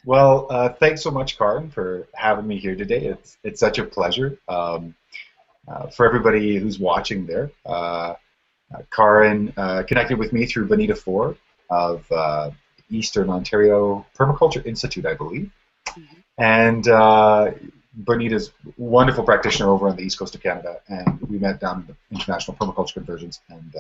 Well, thanks so much, Karin, for having me here today. It's such a pleasure. For everybody who's watching there, Karin connected with me through Bonita Ford of Eastern Ontario Permaculture Institute, I believe. Mhm. And Bonita's wonderful practitioner over on the east coast of Canada, and we met down at the International Permaculture Convergence. And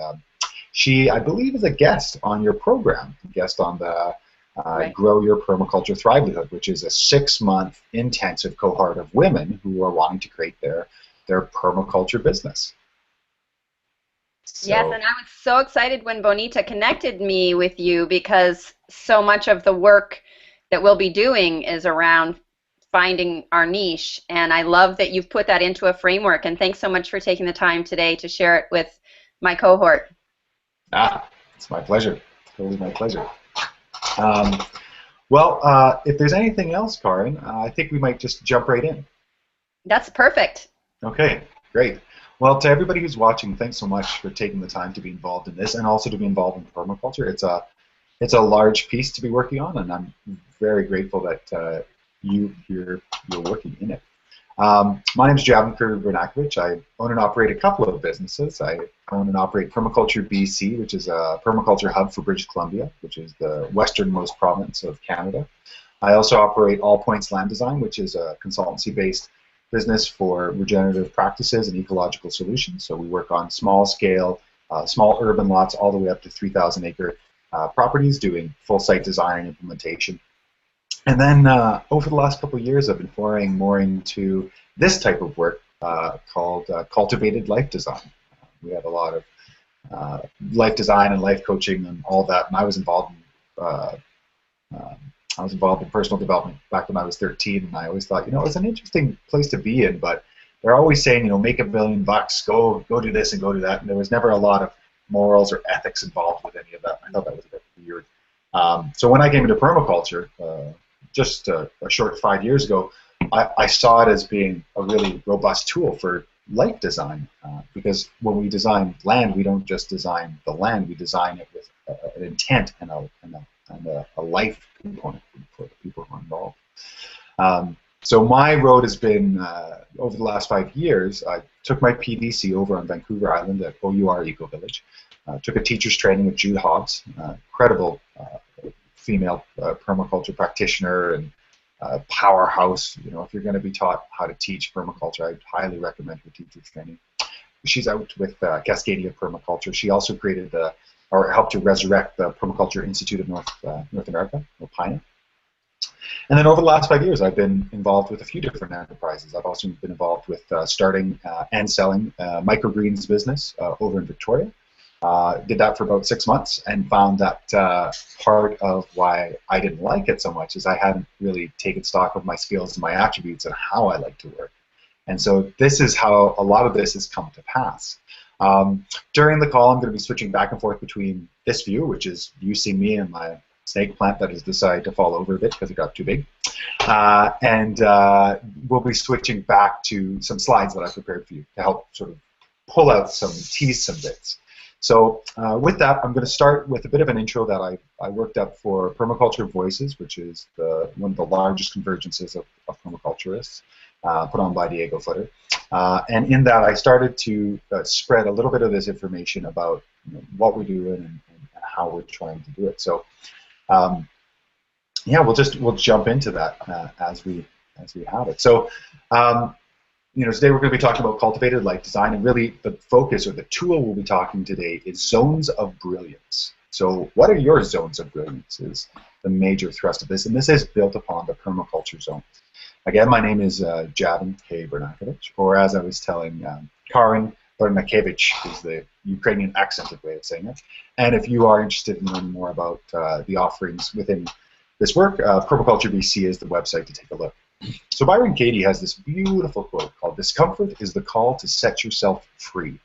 she, I believe, is a guest on your program, a guest on the Right. Grow Your Permaculture Thrivelihood, which is a 6-month intensive cohort of women who are wanting to create their permaculture business. Yes, So and I was so excited when Bonita connected me with you because so much of the work that we'll be doing is around finding our niche. And I love that you've put that into a framework. And thanks so much for taking the time today to share it with my cohort. it's my pleasure. Totally my pleasure. Um, if there's anything else, Karin, I think we might just jump right in. That's perfect. Okay, great. Well, to everybody who's watching, thanks so much for taking the time to be involved in this and also to be involved in permaculture. It's a large piece to be working on, and I'm very grateful that you're working in it. My name is Javin Kurbanakevich. I own and operate a couple of businesses. I own and operate Permaculture BC, which is a permaculture hub for British Columbia, which is the westernmost province of Canada. I also operate All Points Land Design, which is a consultancy-based business for regenerative practices and ecological solutions. So we work on small scale, small urban lots all the way up to 3,000 acre properties doing full site design and implementation. And then over the last couple of years, I've been foraying more into this type of work called cultivated life design. We have a lot of life design and life coaching and all that, and uh, uh, I was involved in personal development back when I was 13, and I always thought, it's an interesting place to be in, but they're always saying, make $1 million, go do this and go do that, and there was never a lot of morals or ethics involved with any of that. I thought that was a bit weird. So when I came into permaculture, just a short 5 years ago, I saw it as being a really robust tool for life design, because when we design land, we don't just design the land, we design it with an intent and a life component for the people who are involved. So my road has been, over the last 5 years, I took my PDC over on Vancouver Island at OUR Eco Village, took a teacher's training with Jude Hobbs, incredible female permaculture practitioner and powerhouse. If you're going to be taught how to teach permaculture, I'd highly recommend her teacher's training. She's out with Cascadia Permaculture. She also created or helped to resurrect the Permaculture Institute of North America, or PINA. And then over the last 5 years, I've been involved with a few different enterprises. I've also been involved with starting and selling microgreens business over in Victoria. Did that for about 6 months and found that part of why I didn't like it so much is I hadn't really taken stock of my skills and my attributes and how I like to work. And so this is how a lot of this has come to pass. During the call, I'm going to be switching back and forth between this view, which is you see me and my snake plant that has decided to fall over a bit because it got too big. And we'll be switching back to some slides that I prepared for you to help sort of tease some bits. So with that, I'm going to start with a bit of an intro that I worked up for Permaculture Voices, which is one of the largest convergences of permaculturists, put on by Diego Footer. And in that, I started to spread a little bit of this information about what we're doing and how we're trying to do it. So yeah, we'll jump into that as we have it. So today we're going to be talking about cultivated life design, and really the focus or the tool we'll be talking today is zones of brilliance. So what are your zones of brilliance is the major thrust of this, and this is built upon the permaculture zone. Again, my name is Javin K. Bernakevich, or as I was telling Karin Bernakevich is the Ukrainian accented way of saying it. And if you are interested in learning more about the offerings within this work, Permaculture BC is the website to take a look. So Byron Katie has this beautiful quote called, "Discomfort is the call to set yourself free."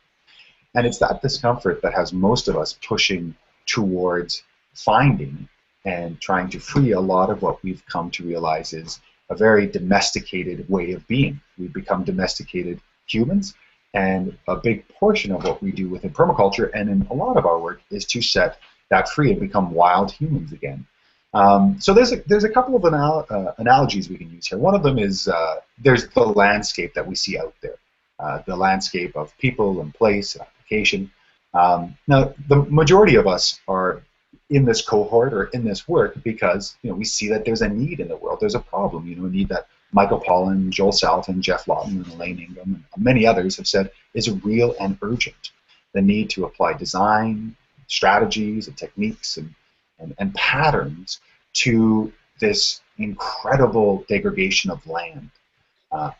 And it's that discomfort that has most of us pushing towards finding and trying to free a lot of what we've come to realize is a very domesticated way of being. We've become domesticated humans, and a big portion of what we do within permaculture and in a lot of our work is to set that free and become wild humans again. So there's a couple of analogies we can use here. One of them is there's the landscape that we see out there, the landscape of people and place and application. Now, the majority of us are in this cohort or in this work because we see that there's a need in the world. There's a problem. A need that Michael Pollan, Joel Salatin, Jeff Lawton, and Elaine Ingham, and many others have said is real and urgent. The need to apply design, strategies, and techniques and patterns to this incredible degradation of land.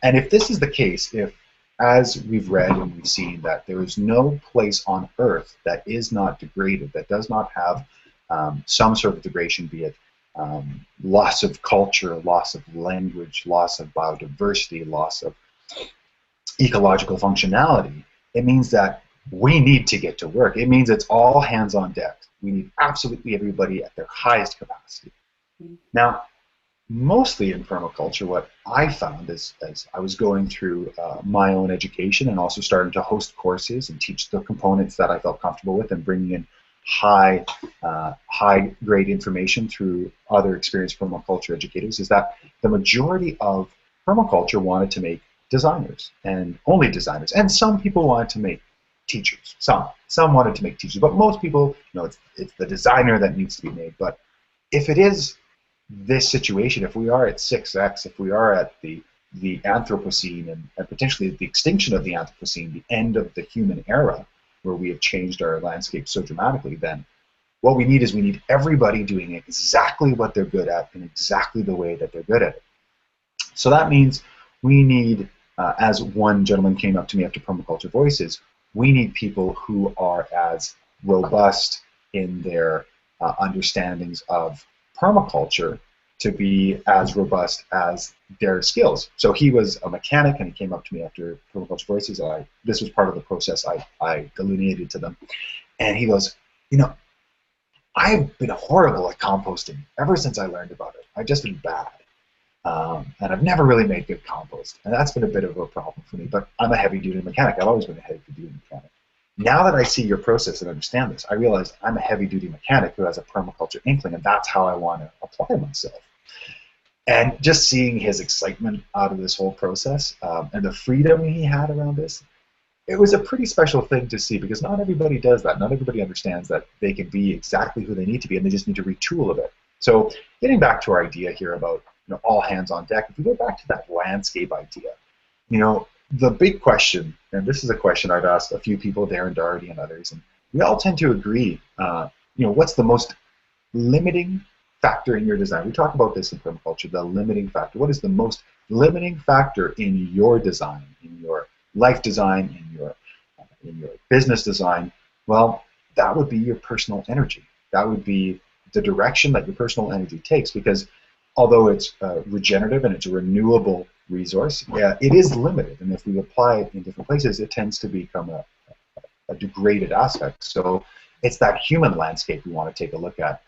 And if this is the case, if, as we've read and we've seen, that there is no place on Earth that is not degraded, that does not have some sort of degradation, be it loss of culture, loss of language, loss of biodiversity, loss of ecological functionality, it means that we need to get to work. It means it's all hands on deck. We need absolutely everybody at their highest capacity. Now, mostly in permaculture, what I found as I was going through my own education and also starting to host courses and teach the components that I felt comfortable with and bringing in high grade information through other experienced permaculture educators, is that the majority of permaculture wanted to make designers and only designers, and some people wanted to make teachers. Some wanted to make teachers, but most people, it's the designer that needs to be made. But if it is this situation, if we are at 6x, if we are at the Anthropocene and potentially the extinction of the Anthropocene, the end of the human era, where we have changed our landscape so dramatically, then what we need everybody doing exactly what they're good at in exactly the way that they're good at it. So that means we need, as one gentleman came up to me after Permaculture Voices, we need people who are as robust in their understandings of permaculture to be as robust as their skills. So he was a mechanic, and he came up to me after Permaculture Voices. This was part of the process I delineated to them. And he goes, I've been horrible at composting ever since I learned about it. I've just been bad. And I've never really made good compost. And that's been a bit of a problem for me. But I'm a heavy-duty mechanic. I've always been a heavy-duty mechanic. Now that I see your process and understand this, I realize I'm a heavy-duty mechanic who has a permaculture inkling, and that's how I want to apply myself. And just seeing his excitement out of this whole process and the freedom he had around this, it was a pretty special thing to see, because not everybody does that. Not everybody understands that they can be exactly who they need to be, and they just need to retool a bit. So getting back to our idea here about all hands on deck, if we go back to that landscape idea, the big question, and this is a question I've asked a few people, Darren Doherty and others, and we all tend to agree, what's the most limiting factor in your design? We talk about this in permaculture, the limiting factor. What is the most limiting factor in your design, in your life design, in your business design? Well, that would be your personal energy. That would be the direction that your personal energy takes, because although it's regenerative and it's a renewable resource, it is limited. And if we apply it in different places, it tends to become a degraded aspect. So it's that human landscape we want to take a look at.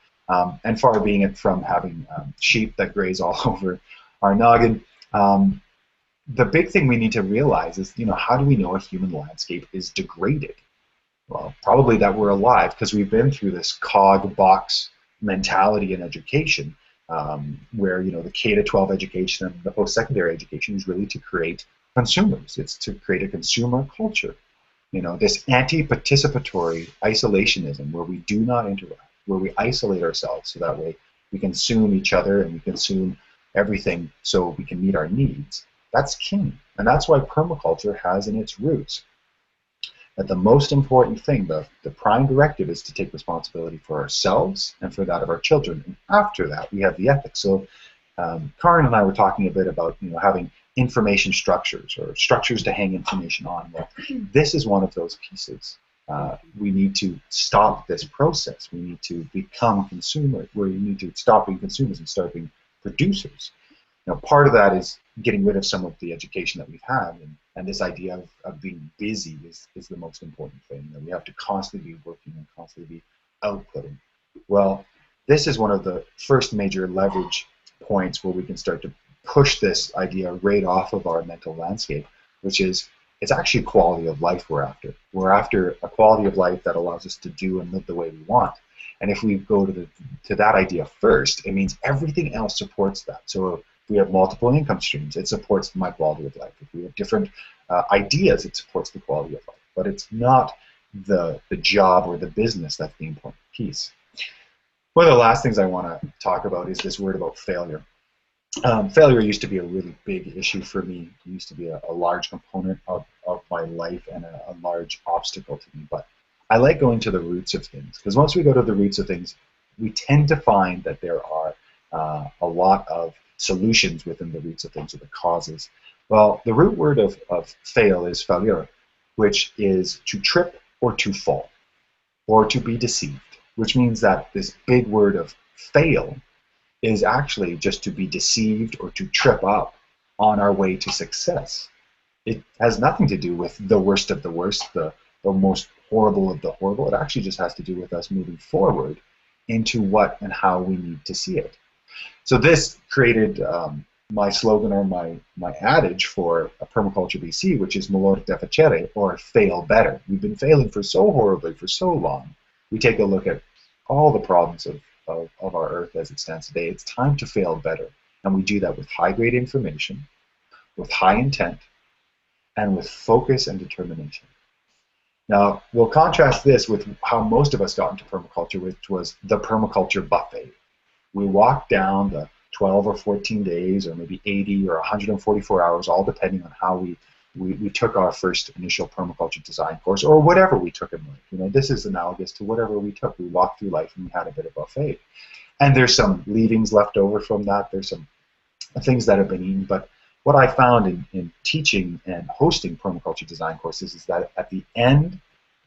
And far being it from having sheep that graze all over our noggin, the big thing we need to realize is, how do we know a human landscape is degraded? Well, probably that we're alive, because we've been through this cog box mentality in education, where the K-12 education and the post-secondary education is really to create consumers. It's to create a consumer culture. This anti-participatory isolationism, where we do not interact, where we isolate ourselves so that way we consume each other and we consume everything so we can meet our needs. That's king. And that's why permaculture has in its roots that the most important thing, the prime directive, is to take responsibility for ourselves and for that of our children. And after that, we have the ethics. So Karin and I were talking a bit about having information structures, or structures to hang information on. Well, this is one of those pieces. We need to stop this process. We need to become consumers. We need to stop being consumers and start being producers. Part of that is getting rid of some of the education that we've had, and this idea of being busy is the most important thing. We have to constantly be working and constantly be outputting. Well, this is one of the first major leverage points where we can start to push this idea right off of our mental landscape, which is it's actually quality of life we're after. We're after a quality of life that allows us to do and live the way we want. And if we go to that idea first, it means everything else supports that. So if we have multiple income streams, it supports my quality of life. If we have different ideas, it supports the quality of life. But it's not the job or the business that's the important piece. One of the last things I want to talk about is this word about failure. Failure used to be a really big issue for me. It used to be a large component of my life and a large obstacle to me. But I like going to the roots of things, because once we go to the roots of things, we tend to find that there are a lot of solutions within the roots of things, or the causes. Well, the root word of fail is failure, which is to trip or to fall, or to be deceived, which means that this big word of fail is actually just to be deceived or to trip up on our way to success. It has nothing to do with the worst of the worst, the most horrible of the horrible. It actually just has to do with us moving forward into what and how we need to see it. So this created my slogan, or my adage for Permaculture BC, which is "Malor de facere," or fail better. We've been failing for so horribly for so long. We take a look at all the problems of our Earth as it stands today. It's time to fail better. And we do that with high-grade information, with high intent, and with focus and determination. Now, we'll contrast this with how most of us got into permaculture, which was the permaculture buffet. We walked down the 12 or 14 days, or maybe 80 or 144 hours, all depending on how we took our first initial permaculture design course, or whatever we took in life. You know, this is analogous to whatever we took. We walked through life and we had a bit of buffet. And there's some leavings left over from that. There's some things that have been eaten. But what I found in teaching and hosting permaculture design courses is that at the end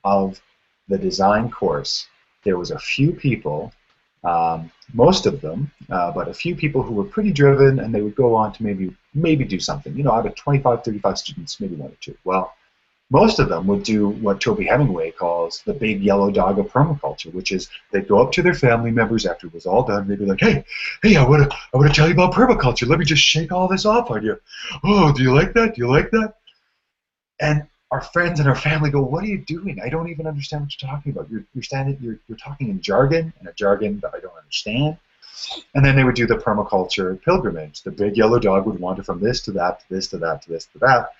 of the design course, there was a few people, most of them, but a few people who were pretty driven, and they would go on to maybe do something. You know, out of 25, 35 students, maybe one or two. Well, most of them would do what Toby Hemingway calls the big yellow dog of permaculture, which is they'd go up to their family members after it was all done. They'd be like, hey, I want to tell you about permaculture. Let me just shake all this off on you. Oh, do you like that? Do you like that? And our friends and our family go, what are you doing? I don't even understand what you're talking about. You're talking in jargon, and a jargon that I don't understand. And then they would do the permaculture pilgrimage. The big yellow dog would wander from this to that, to this to that, to this to that.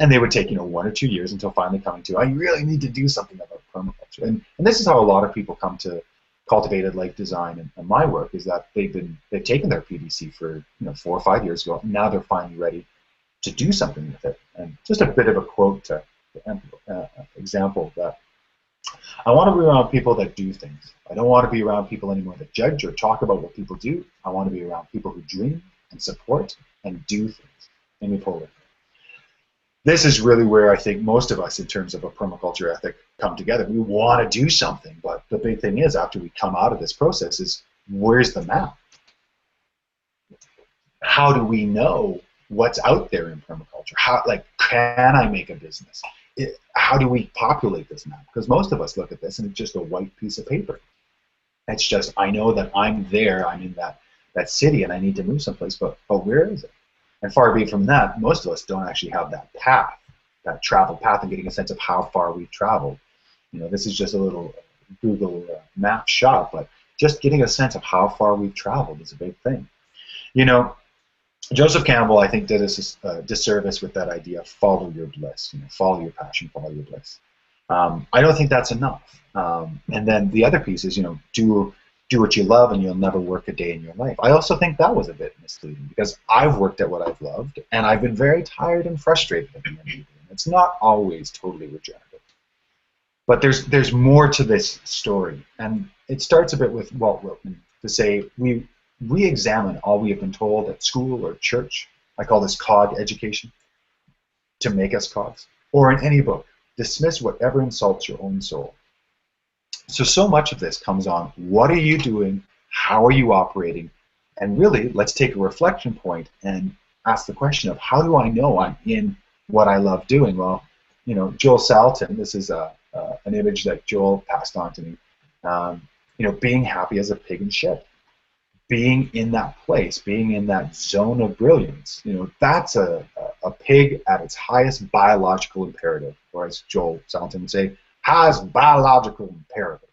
And they would take, 1 or 2 years until finally coming to, I really need to do something about permaculture. And this is how a lot of people come to cultivated life design and my work, is that they've taken their PDC for 4 or 5 years ago, and now they're finally ready to do something with it. And just a bit of a quote to example that I want to be around people that do things. I don't want to be around people anymore that judge or talk about what people do. I want to be around people who dream and support and do things. Amy Poehler. This is really where I think most of us, in terms of a permaculture ethic, come together. We want to do something, but the big thing is, after we come out of this process, is where's the map? How do we know what's out there in permaculture? Can I make a business? How do we populate this map? Because most of us look at this and it's just a white piece of paper. It's just, I know that I'm there, I'm in that city, and I need to move someplace, but where is it? And far be it from that, most of us don't actually have that path, that travel path, and getting a sense of how far we've traveled. This is just a little Google map shot, but just getting a sense of how far we've traveled is a big thing. Joseph Campbell, I think, did us a disservice with that idea of follow your bliss, follow your passion, follow your bliss. I don't think that's enough. And then the other piece is, do what you love and you'll never work a day in your life. I also think that was a bit misleading, because I've worked at what I've loved, and I've been very tired and frustrated at the end of the day. It's not always totally regenerative. But there's more to this story, and it starts a bit with Walt Whitman to say we re-examine all we have been told at school or church. I call this cog education, to make us cogs, or in any book. Dismiss whatever insults your own soul. So much of this comes on what are you doing, how are you operating, and really let's take a reflection point and ask the question of how do I know I'm in what I love doing? Well, Joel Salatin, this is an image that Joel passed on to me, being happy as a pig in shit. Being in that place, being in that zone of brilliance, that's a pig at its highest biological imperative, or as Joel Salatin would say, highest biological imperative.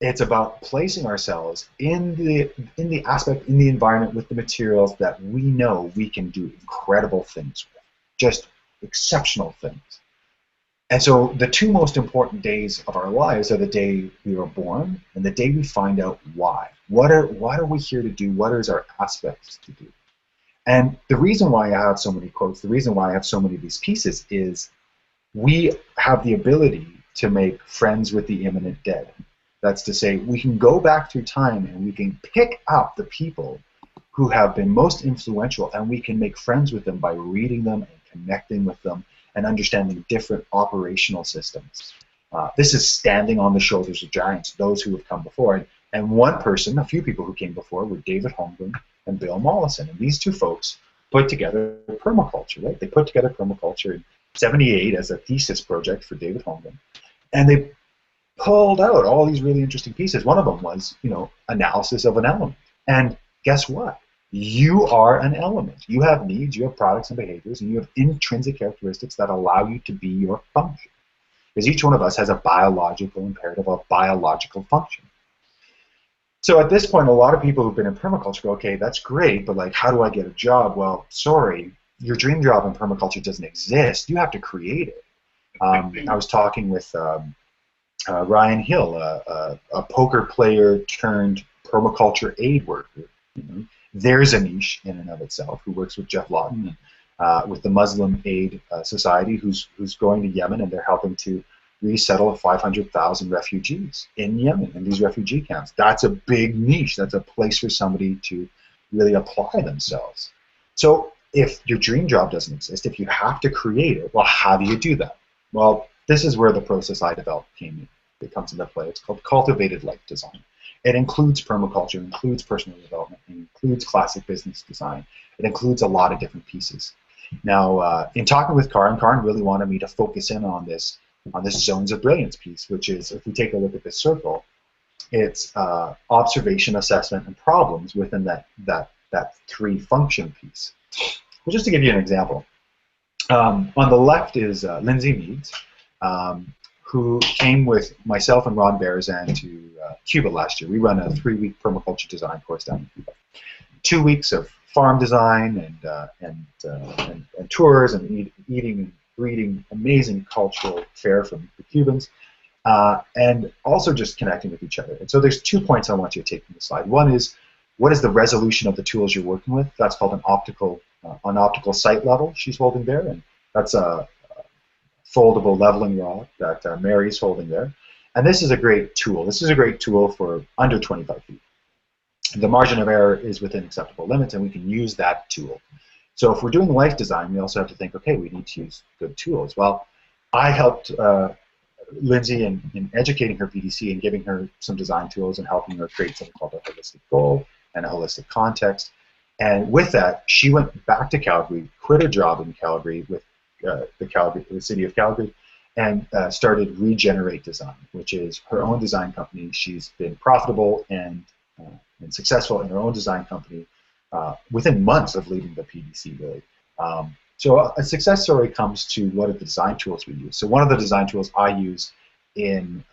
It's about placing ourselves in the aspect, in the environment, with the materials that we know we can do incredible things with, just exceptional things. And so the two most important days of our lives are the day we were born and the day we find out why. What are we here to do? What is our aspects to do? And the reason why I have so many quotes, the reason why I have so many of these pieces is we have the ability to make friends with the imminent dead. That's to say, we can go back through time and we can pick up the people who have been most influential, and we can make friends with them by reading them and connecting with them and understanding different operational systems. This is standing on the shoulders of giants, those who have come before. And one person, a few people who came before, were David Holmgren and Bill Mollison. And these two folks put together permaculture, right? They put together permaculture in '78 as a thesis project for David Holmgren. And they pulled out all these really interesting pieces. One of them was, analysis of an element. And guess what? You are an element. You have needs, you have products and behaviors, and you have intrinsic characteristics that allow you to be your function. Because each one of us has a biological imperative, a biological function. So at this point, a lot of people who've been in permaculture go, okay, that's great, but like, how do I get a job? Well, sorry, your dream job in permaculture doesn't exist. You have to create it. I was talking with Ryan Hill, a poker player turned permaculture aid worker. There's a niche in and of itself, who works with Jeff Lawton with the Muslim Aid Society, who's going to Yemen, and they're helping to resettle 500,000 refugees in Yemen, in these refugee camps. That's a big niche. That's a place for somebody to really apply themselves. So if your dream job doesn't exist, if you have to create it, well, how do you do that? Well, this is where the process I developed it comes into play. It's called Cultivated Life Design. It includes permaculture, it includes personal development, it includes classic business design. It includes a lot of different pieces. Now, in talking with Karin really wanted me to focus in on this zones of brilliance piece, which is, if we take a look at this circle, it's observation, assessment, and problems within that three function piece. Well, just to give you an example, on the left is Lindsay Meads, who came with myself and Ron Barazan to Cuba last year. We run a 3-week permaculture design course down in Cuba. 2 weeks of farm design and tours and eating and breeding amazing cultural fare from the Cubans, and also just connecting with each other. And so there's 2 points I want you to take from the slide. One is, what is the resolution of the tools you're working with? That's called an optical sight level she's holding there, and that's a foldable leveling rod that Mary's holding there. And this is a great tool. This is a great tool for under 25 feet. The margin of error is within acceptable limits, and we can use that tool. So if we're doing life design, we also have to think, okay, we need to use good tools. Well, I helped Lindsay in educating her PDC and giving her some design tools and helping her create something called a holistic goal and a holistic context. And with that, she went back to Calgary, quit her job in Calgary with the city of Calgary, and started Regenerate Design, which is her own design company. She's been profitable and successful in her own design company within months of leaving the PDC, really. So a success story comes to what are the design tools we use. So one of the design tools I use in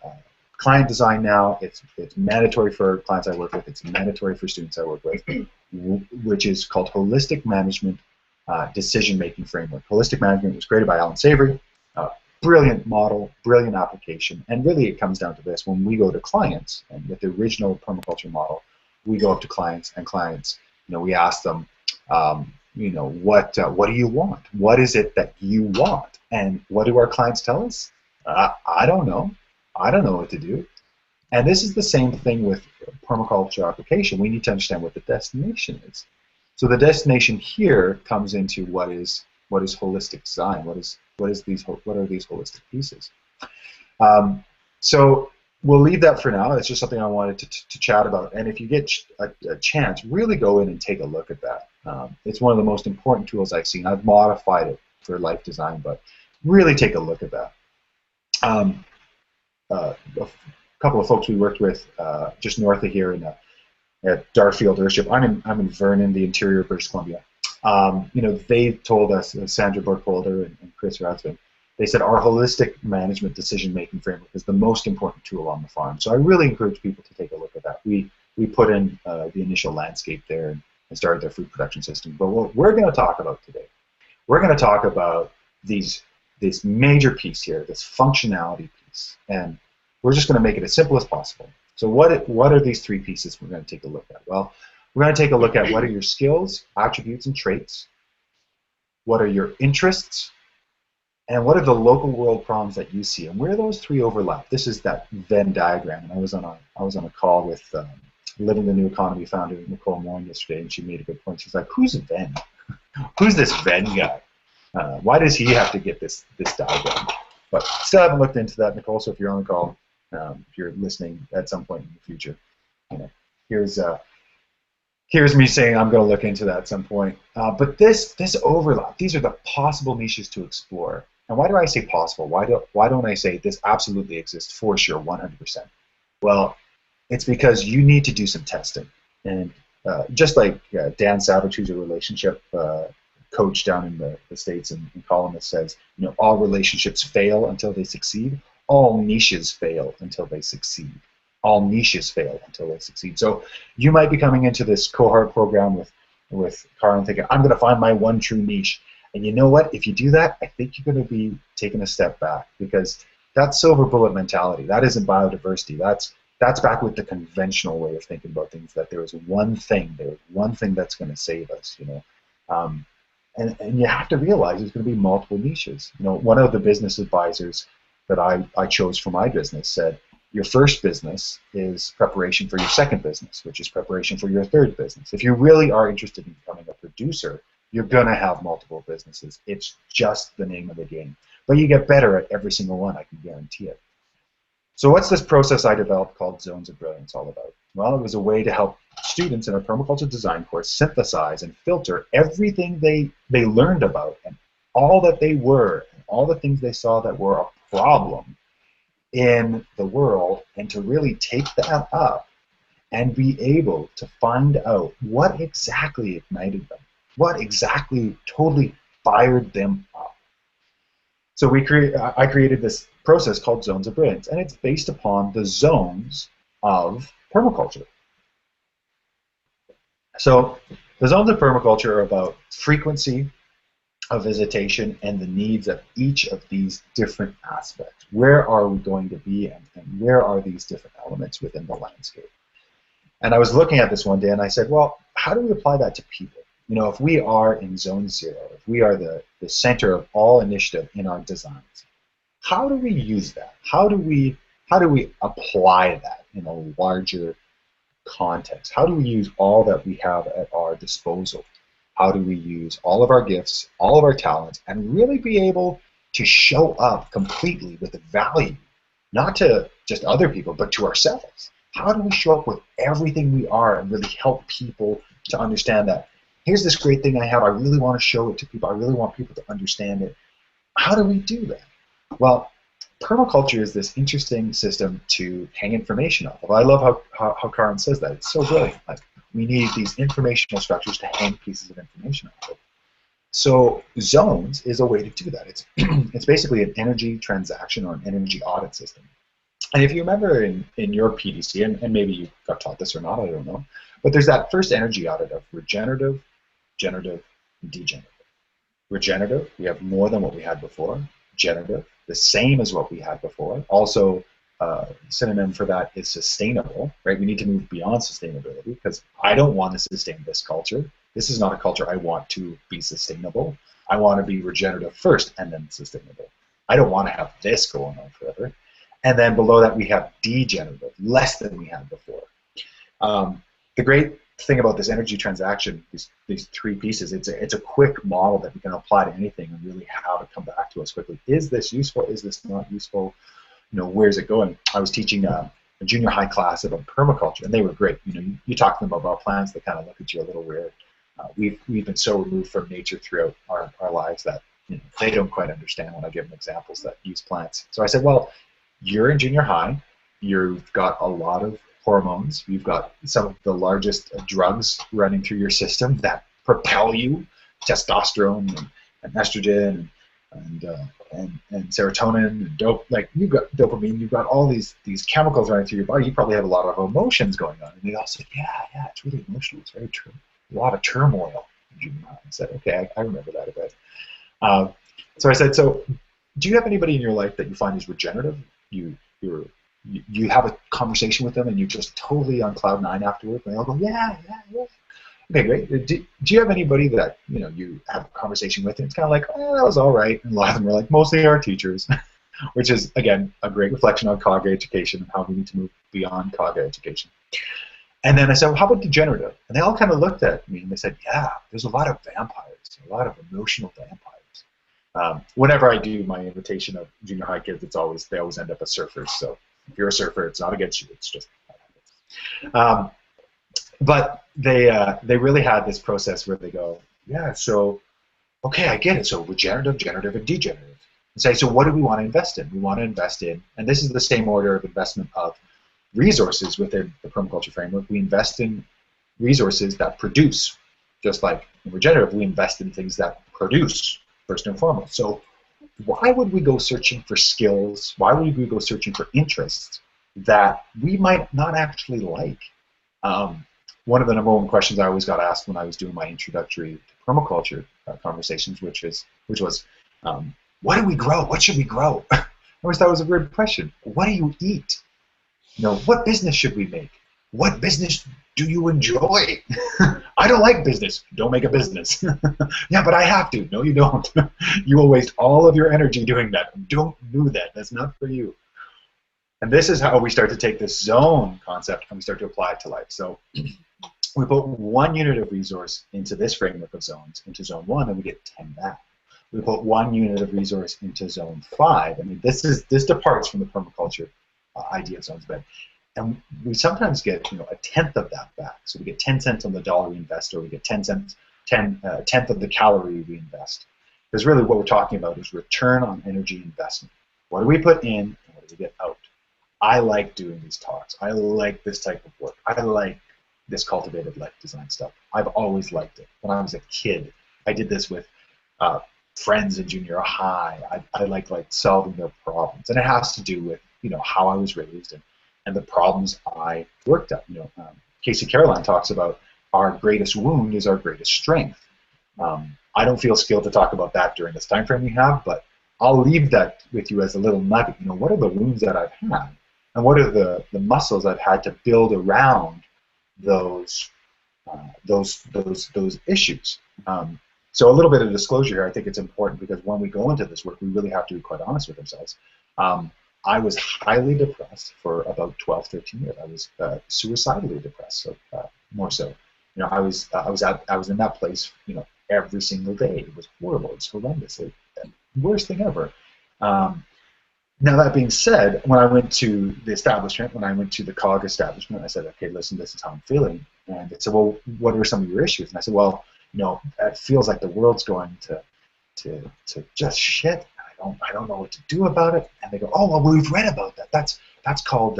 client design now, it's mandatory for clients I work with, it's mandatory for students I work with, which is called Holistic Management Decision-Making Framework. Holistic Management was created by Alan Savory. Brilliant model, brilliant application, and really it comes down to this. When we go to clients, and with the original permaculture model, we go up to clients, and clients, we ask them, what do you want? What is it that you want? And what do our clients tell us? I don't know. I don't know what to do. And this is the same thing with permaculture application. We need to understand what the destination is. So the destination here comes into what is holistic design. What are these holistic pieces? So we'll leave that for now. It's just something I wanted to chat about. And if you get a chance, really go in and take a look at that. It's one of the most important tools I've seen. I've modified it for life design, but really take a look at that. A couple of folks we worked with just north of here at Darfield Airstrip. I'm in Vernon, the interior of British Columbia. They told us, Sandra Burkholder and Chris Ratzman, they said our holistic management decision-making framework is the most important tool on the farm. So I really encourage people to take a look at that. We put in the initial landscape there and started their food production system. But what we're going to talk about today, we're going to talk about this major piece here, this functionality piece, and we're just going to make it as simple as possible. So what are these three pieces we're going to take a look at? Well, we're going to take a look at what are your skills, attributes, and traits, what are your interests, and what are the local world problems that you see, and where those three overlap. This is that Venn diagram, and I was on a call with Living the New Economy founder Nicole Moore yesterday, and she made a good point. She's like, "Who's Venn? Who's this Venn guy? Why does he have to get this diagram?" But still haven't looked into that, Nicole. So if you're on the call, if you're listening at some point in the future, you know, here's me saying I'm going to look into that at some point. But this overlap, these are the possible niches to explore. And why do I say possible? Why don't I say this absolutely exists for sure, 100%? Well, it's because you need to do some testing. And just like Dan Savage, who's a relationship coach down in the States and columnist, says, you know, all relationships fail until they succeed. All niches fail until they succeed. All niches fail until they succeed. So you might be coming into this cohort program with Carl and thinking, I'm going to find my one true niche. And you know what? If you do that, I think you're going to be taking a step back, because that's silver bullet mentality. That isn't biodiversity. That's back with the conventional way of thinking about things, that there is one thing that's going to save us, you know. And you have to realize there's going to be multiple niches. You know, one of the business advisors that I chose for my business said, your first business is preparation for your second business, which is preparation for your third business. If you really are interested in becoming a producer, you're going to have multiple businesses. It's just the name of the game. But you get better at every single one, I can guarantee it. So what's this process I developed called Zones of Brilliance all about? Well, it was a way to help students in a permaculture design course synthesize and filter everything they learned about and all that they were, and all the things they saw that were a problem in the world, and to really take that up and be able to find out what exactly ignited them, what exactly totally fired them up. So I created this process called Zones of Brilliance, and it's based upon the zones of permaculture. So the zones of permaculture are about frequency of visitation and the needs of each of these different aspects. Where are we going to be, and where are these different elements within the landscape? And I was looking at this one day and I said, well, how do we apply that to people? You know, if we are in zone 0, if we are the center of all initiative in our designs, how do we use that? How do we apply that in a larger context? How do we use all that we have at our disposal? How do we use all of our gifts, all of our talents, and really be able to show up completely with value, not to just other people, but to ourselves? How do we show up with everything we are and really help people to understand that here's this great thing I have, I really want to show it to people, I really want people to understand it. How do we do that? Well, permaculture is this interesting system to hang information off of. I love how Karin says that. It's so brilliant. Like, we need these informational structures to hang pieces of information off of. So zones is a way to do that. It's basically an energy transaction or an energy audit system. And if you remember in your PDC, and maybe you got taught this or not, I don't know, but there's that first energy audit of regenerative, generative, and degenerative. Regenerative, we have more than what we had before. Generative, the same as what we had before. Also, synonym for that is sustainable, right? We need to move beyond sustainability, because I don't want to sustain this culture. This is not a culture I want to be sustainable. I want to be regenerative first and then sustainable. I don't want to have this going on forever. And then below that we have degenerative, less than we had before. The great thing about this energy transaction, these three pieces, it's a quick model that we can apply to anything and really how to come back to us quickly. Is this useful? Is this not useful? You know, where's it going? I was teaching a junior high class about permaculture, and they were great. You know, you talk to them about plants, they kind of look at you a little weird. We've been so removed from nature throughout our lives that, you know, they don't quite understand when I give them examples that use plants. So I said, well, you're in junior high, you've got a lot of hormones, you've got some of the largest drugs running through your system that propel you, testosterone and estrogen, and serotonin and like you've got dopamine, you've got all these chemicals running through your body. You probably have a lot of emotions going on. And they all said, yeah, it's really emotional. It's very true. A lot of turmoil. I said, okay, I remember that a bit. So I said, so do you have anybody in your life that you find is regenerative? You have a conversation with them and you're just totally on cloud nine afterwards, and they all go, yeah. Okay, great. Do you have anybody that you have a conversation with and it's kind of like, oh, that was all right, and a lot of them were like, mostly our teachers, which is again a great reflection on COG education and how we need to move beyond COG education. And then I said, well, how about degenerative? And they all kind of looked at me and they said, yeah, there's a lot of vampires, a lot of emotional vampires. Whenever I do my invitation of junior high kids, they always end up as surfers. So if you're a surfer, it's not against you. It's just but they really had this process where they go, yeah, so okay, I get it. So regenerative, generative, and degenerative. And say, so what do we want to invest in? We want to invest in, and this is the same order of investment of resources within the permaculture framework. We invest in resources that produce, just like in regenerative, we invest in things that produce first and foremost. So why would we go searching for skills? Why would we go searching for interests that we might not actually like? One of the number one questions I always got asked when I was doing my introductory to permaculture conversations, which was, what do we grow? What should we grow? I always thought it was a weird question. What do you eat? What business should we make? What business do you enjoy? I don't like business. Don't make a business. Yeah, but I have to. No, you don't. You will waste all of your energy doing that. Don't do that. That's not for you. And this is how we start to take this zone concept and we start to apply it to life. So we put 1 unit of resource into this framework of zones, into zone 1, and we get 10 back. We put 1 unit of resource into zone 5. I mean, this departs from the permaculture idea of zones, but and we sometimes get a tenth of that back. So we get 10 cents on the dollar we invest, or we get 10 cents, tenth of the calorie we invest. Because really, what we're talking about is return on energy investment. What do we put in, and what do we get out? I like doing these talks. I like this type of work. I like this cultivated life design stuff. I've always liked it. When I was a kid, I did this with friends in junior high. I like solving their problems, and it has to do with how I was raised and the problems I worked at. Casey Caroline talks about our greatest wound is our greatest strength. I don't feel skilled to talk about that during this time frame we have, but I'll leave that with you as a little nugget. What are the wounds that I've had, and what are the muscles I've had to build around those issues. So a little bit of disclosure here. I think it's important because when we go into this work, we really have to be quite honest with ourselves. I was highly depressed for about 12, 13 years. I was suicidally depressed, so more so. I was in that place, every single day. It was horrible. It was horrendous. Worst thing ever. Now, that being said, when I went to the establishment, when I went to the COG establishment, I said, okay, listen, this is how I'm feeling. And they said, well, what are some of your issues? And I said, well, it feels like the world's going to just shit. I don't know what to do about it. And they go, oh, well, we've read about that. That's called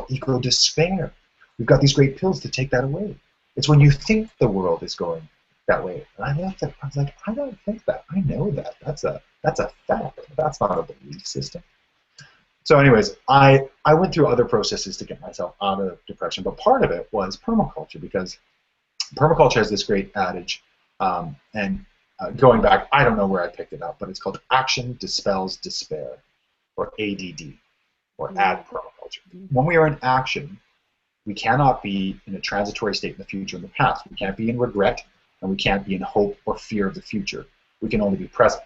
eco-despair. We've got these great pills to take that away. It's when you think the world is going that way. And I looked at it, I was like, I don't think that. I know that. That's a fact. That's not a belief system. So anyways, I went through other processes to get myself out of depression, but part of it was permaculture, because permaculture has this great adage, and going back, I don't know where I picked it up, but it's called Action Dispels Despair, or ADD, or Ad Permaculture. When we are in action, we cannot be in a transitory state in the future and the past. We can't be in regret, and we can't be in hope or fear of the future. We can only be present,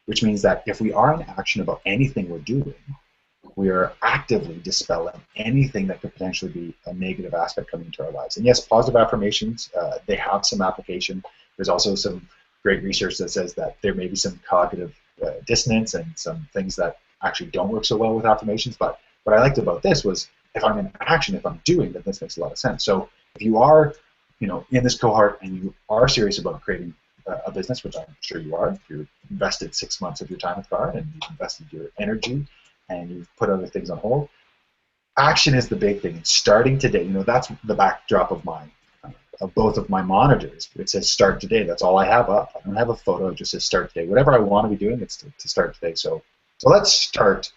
which means that if we are in action about anything we're doing, we are actively dispelling anything that could potentially be a negative aspect coming into our lives. And yes, positive affirmations, they have some application. There's also some great research that says that there may be some cognitive dissonance and some things that actually don't work so well with affirmations. But what I liked about this was, if I'm in action, if I'm doing, then this makes a lot of sense. So if you are, in this cohort and you are serious about creating a business, which I'm sure you are, if you've invested 6 months of your time with GARD and you've invested your energy and you've put other things on hold, action is the big thing. Starting today, that's the backdrop of my of both of my monitors. It says start today. That's all I have up. I don't have a photo. It just says start today. Whatever I want to be doing, it's to start today. So let's start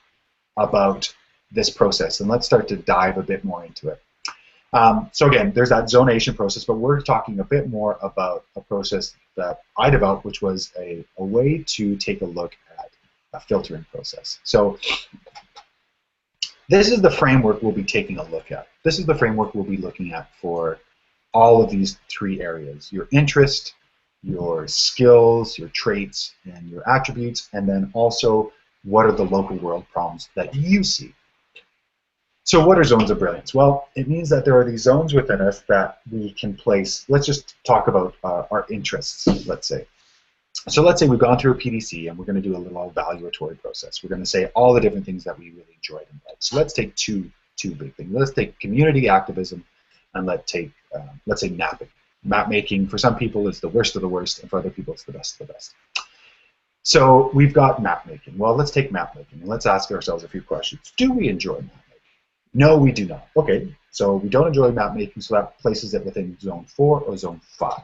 about this process, and let's start to dive a bit more into it. So again, there's that zonation process, but we're talking a bit more about a process that I developed, which was a way to take a look at a filtering process. So this is the framework we'll be taking a look at. This is the framework we'll be looking at for all of these three areas: your interest, your skills, your traits, and your attributes, and then also what are the local world problems that you see. So what are zones of brilliance? Well, it means that there are these zones within us that we can place. Let's just talk about our interests, let's say. So let's say we've gone through a PDC and we're going to do a little evaluatory process. We're going to say all the different things that we really enjoyed and liked. So let's take two big things. Let's take community activism, and let's say mapping. Map making for some people is the worst of the worst, and for other people it's the best of the best. So we've got map making. Well, let's take map making and let's ask ourselves a few questions. Do we enjoy map making? No, we do not. Okay, so we don't enjoy map making, so that places it within zone 4 or zone 5.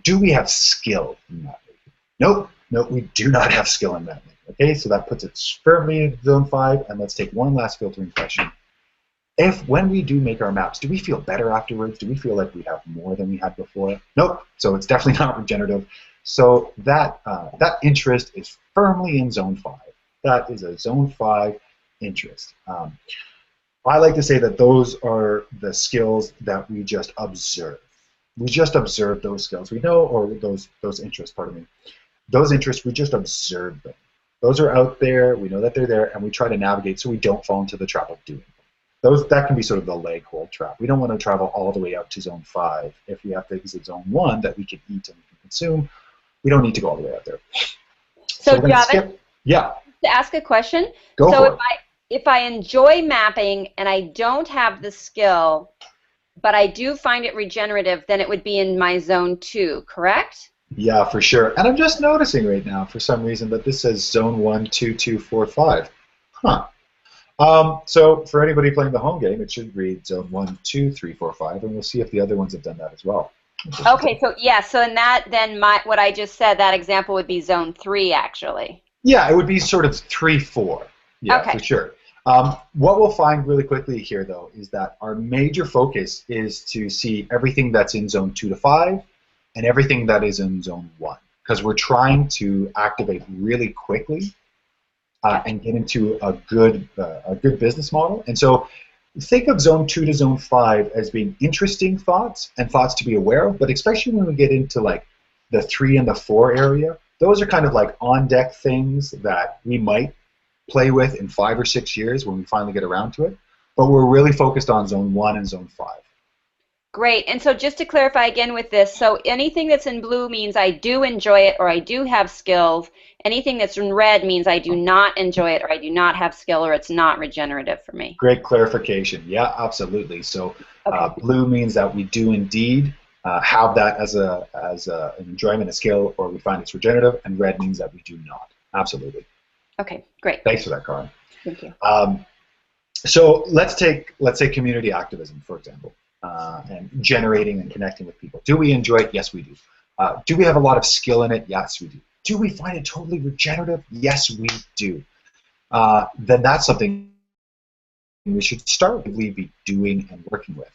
Do we have skill in map making? Nope, we do not have skill in map making. Okay, so that puts it firmly in zone 5, and let's take one last filtering question. When we do make our maps, do we feel better afterwards? Do we feel like we have more than we had before? Nope, so it's definitely not regenerative. So that interest is firmly in zone 5. That is a zone 5 interest. I like to say that those are the skills that we just observe. We just observe those skills. We know, or those interests, pardon me. Those interests, we just observe them. Those are out there, we know that they're there, and we try to navigate so we don't fall into the trap of doing them. That can be sort of the leg hole trap. We don't want to travel all the way up to zone 5. If we have things in zone 1 that we can eat and we can consume, we don't need to go all the way out there. So Javin, yeah. To ask a question. Go for it. If I enjoy mapping and I don't have the skill, but I do find it regenerative, then it would be in my zone 2, correct? Yeah, for sure. And I'm just noticing right now, for some reason, that this says zone 1, 2, 2, 4, 5. Huh. So for anybody playing the home game, it should read zone 1, 2, 3, 4, 5, and we'll see if the other ones have done that as well. Okay, so yeah, so in that, then what I just said, that example would be zone 3, actually. Yeah, it would be sort of 3, 4. Yeah, okay. For sure. What we'll find really quickly here, though, is that our major focus is to see everything that's in zone 2 to 5 and everything that is in zone 1, because we're trying to activate really quickly and get into a good business model. And so think of zone 2 to zone 5 as being interesting thoughts and thoughts to be aware of, but especially when we get into like the 3 and the 4 area, those are kind of like on-deck things that we might play with in 5 or 6 years when we finally get around to it, but we're really focused on zone 1 and zone 5. Great. And so just to clarify again with this, so anything that's in blue means I do enjoy it or I do have skills. Anything that's in red means I do not enjoy it or I do not have skill or it's not regenerative for me. Great clarification. Yeah, absolutely. So blue means that we do indeed have that as an enjoyment, a skill, or we find it's regenerative, and red means that we do not. Absolutely. Okay, great. Thanks for that, Karin. Thank you. So let's say community activism, for example, and generating and connecting with people. Do we enjoy it? Yes, we do. Do we have a lot of skill in it? Yes, we do. Do we find it totally regenerative? Yes, we do. Then that's something we should start be doing and working with.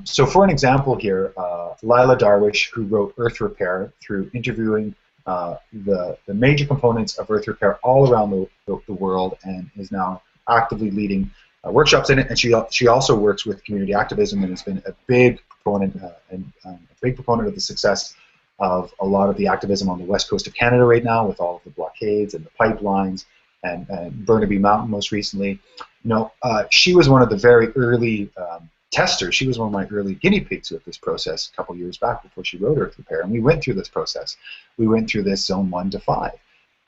So for an example here, Lila Darwish, who wrote Earth Repair through interviewing the major components of Earth Repair all around the world, and is now actively leading workshops in it. And she also works with community activism and has been a big proponent of the success of a lot of the activism on the west coast of Canada right now, with all of the blockades and the pipelines and Burnaby Mountain most recently. She was one of the very early testers. She was one of my early guinea pigs with this process a couple years back before she wrote Earth Repair, and we went through this process. We went through this zone 1 to 5,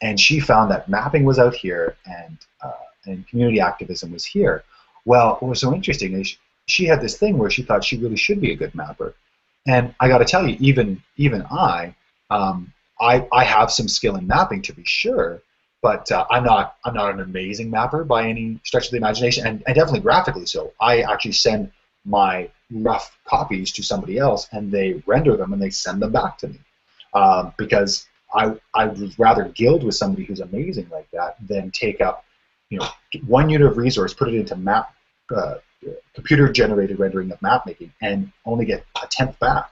and she found that mapping was out here and community activism was here. Well, what was so interesting is she had this thing where she thought she really should be a good mapper, and I got to tell you, even I have some skill in mapping, to be sure, but I'm not an amazing mapper by any stretch of the imagination, and definitely graphically so. I actually send my rough copies to somebody else, and they render them and they send them back to me, because I would rather guild with somebody who's amazing like that than take up, 1 unit of resource, put it into computer-generated rendering of map making, and only get a tenth back.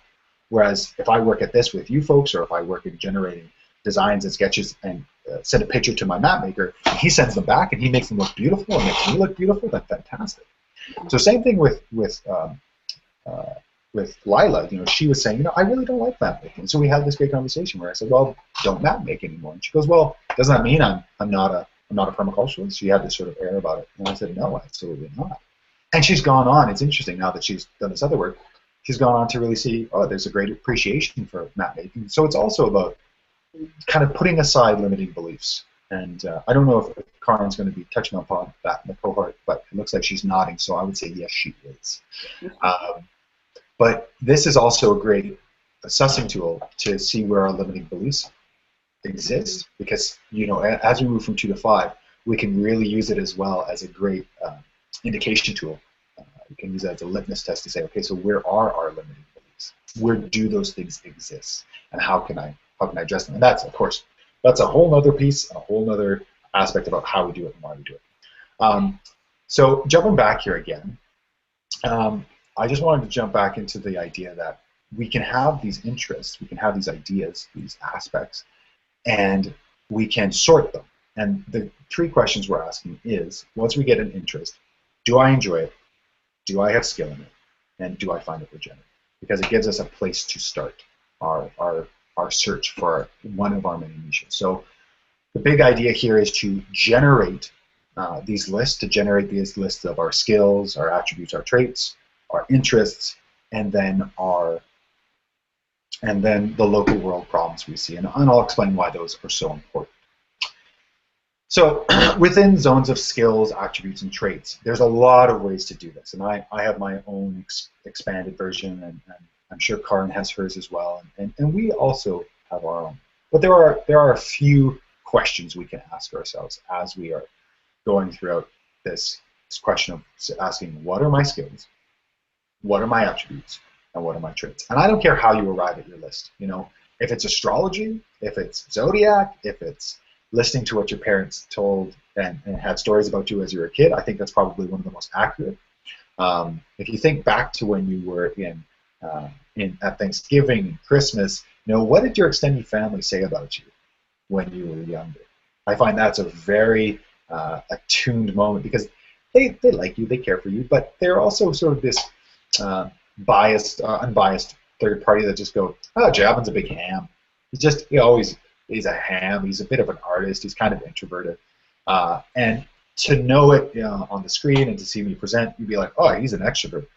Whereas if I work at this with you folks, or if I work in generating designs and sketches and send a picture to my map maker, and he sends them back and he makes them look beautiful and makes me look beautiful, that's fantastic. So same thing with Lila. She was saying, I really don't like map making. So we had this great conversation where I said, well, don't map make anymore. And she goes, well, doesn't that mean I'm not a permaculturalist? She had this sort of air about it. And I said, no, absolutely not. And she's gone on. It's interesting now that she's done this other work. She's gone on to really see, there's a great appreciation for map making. So it's also about kind of putting aside limiting beliefs. And I don't know if Karen's going to be touching upon that in the cohort, but it looks like she's nodding, so I would say yes, she is. But this is also a great assessing tool to see where our limiting beliefs exist, because as we move from 2 to 5, we can really use it as well as a great indication tool. We can use it as a litmus test to say, okay, so where are our limiting beliefs? Where do those things exist, and how can I address them? And that's, of course, that's a whole other piece, a whole other aspect about how we do it and why we do it. So jumping back here again, I just wanted to jump back into the idea that we can have these interests, we can have these ideas, these aspects, and we can sort them. And the 3 questions we're asking is, once we get an interest, do I enjoy it? Do I have skill in it? And do I find it regenerative? Because it gives us a place to start our search for one of our many niches. So the big idea here is to generate these lists, of our skills, our attributes, our traits, our interests, and then the local world problems we see. And I'll explain why those are so important. So within zones of skills, attributes, and traits, there's a lot of ways to do this. And I have my own expanded version, and I'm sure Karen has hers as well. And we also have our own. But there are a few questions we can ask ourselves as we are going throughout this question of asking, what are my skills? What are my attributes? And what are my traits? And I don't care how you arrive at your list. If it's astrology, if it's zodiac, if it's listening to what your parents told and had stories about you as you were a kid, I think that's probably one of the most accurate. If you think back to when you were at Thanksgiving and Christmas, what did your extended family say about you when you were younger? I find that's a very attuned moment, because they like you, they care for you, but they're also sort of this unbiased third party that just go, oh, Javin's a big ham. He's a ham. He's a bit of an artist. He's kind of introverted. And to know it on the screen and to see me present, you'd be like, oh, he's an extrovert.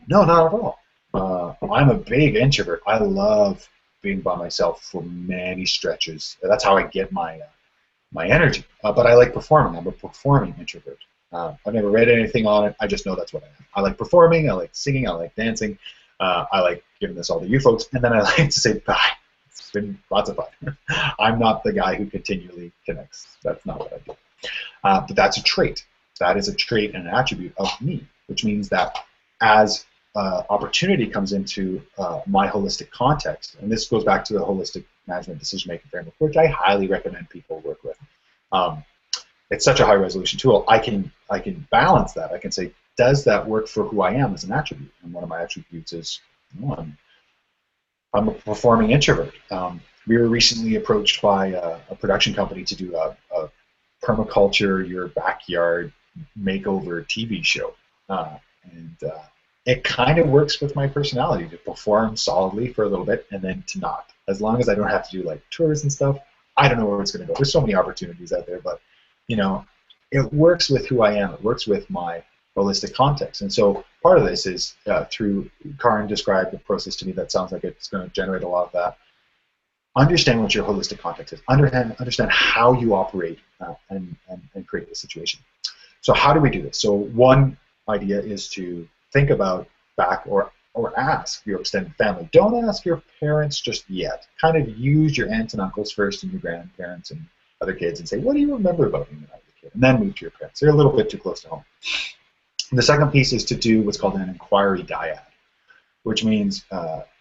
No, not at all. I'm a big introvert. I love being by myself for many stretches. That's how I get my energy. But I like performing. I'm a performing introvert. I've never read anything on it. I just know that's what I am. I like performing. I like singing. I like dancing. I like giving this all to you folks. And then I like to say bye. It's been lots of fun. I'm not the guy who continually connects. That's not what I do. But that's a trait. That is a trait and an attribute of me, which means that as opportunity comes into my holistic context, and this goes back to the holistic management decision-making framework, which I highly recommend people work with. It's such a high-resolution tool. I can balance that. I can say, does that work for who I am as an attribute? And one of my attributes is, I'm a performing introvert. We were recently approached by a production company to do a permaculture, your backyard makeover TV show. And it kind of works with my personality to perform solidly for a little bit and then to not. As long as I don't have to do like tours and stuff, I don't know where it's going to go. There's so many opportunities out there, but it works with who I am. It works with my holistic context. And so part of this is through Karen described the process to me that sounds like it's going to generate a lot of that. Understand what your holistic context is. Understand how you operate and create the situation. So how do we do this? So one idea is to think about back or ask your extended family. Don't ask your parents just yet. Kind of use your aunts and uncles first and your grandparents and other kids and say, what do you remember about me when I was a kid? And then move to your parents. They're a little bit too close to home. And the second piece is to do what's called an inquiry dyad. which means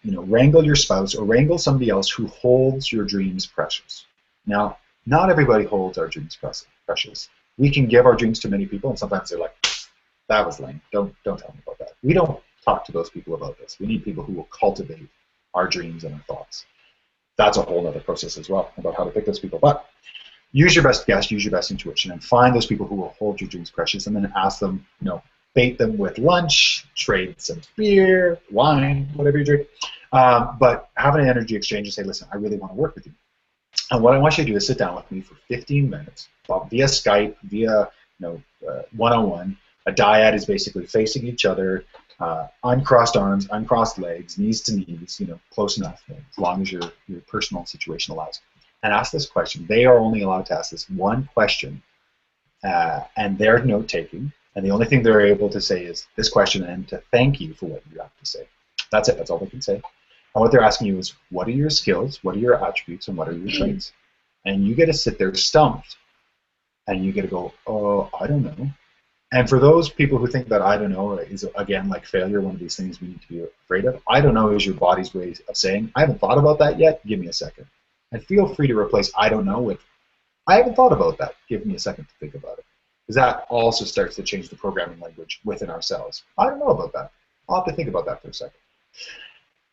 wrangle your spouse or wrangle somebody else who holds your dreams precious. Now, not everybody holds our dreams precious. We can give our dreams to many people, and sometimes they're like, "That was lame. Don't tell me about that." We don't talk to those people about this. We need people who will cultivate our dreams and our thoughts. That's a whole other process as well about how to pick those people. But use your best guess, use your best intuition, and find those people who will hold your dreams precious, and then ask them, bait them with lunch, trade some beer, wine, whatever you drink. But have an energy exchange and say, listen, I really want to work with you. And what I want you to do is sit down with me for 15 minutes via Skype, via one-on-one. A dyad is basically facing each other, uncrossed arms, uncrossed legs, knees to knees, close enough, as long as your personal situation allows. And ask this question. They are only allowed to ask this one question, and they're note-taking. And the only thing they're able to say is this question and to thank you for what you have to say. That's it. That's all they can say. And what they're asking you is, what are your skills, what are your attributes, and what are your traits? And you get to sit there stumped, and you get to go, oh, I don't know. And for those people who think that I don't know is, again, like failure, one of these things we need to be afraid of, I don't know is your body's way of saying, I haven't thought about that yet, give me a second. And feel free to replace I don't know with, I haven't thought about that, give me a second to think about it. Because that also starts to change the programming language within ourselves. I don't know about that. I'll have to think about that for a second.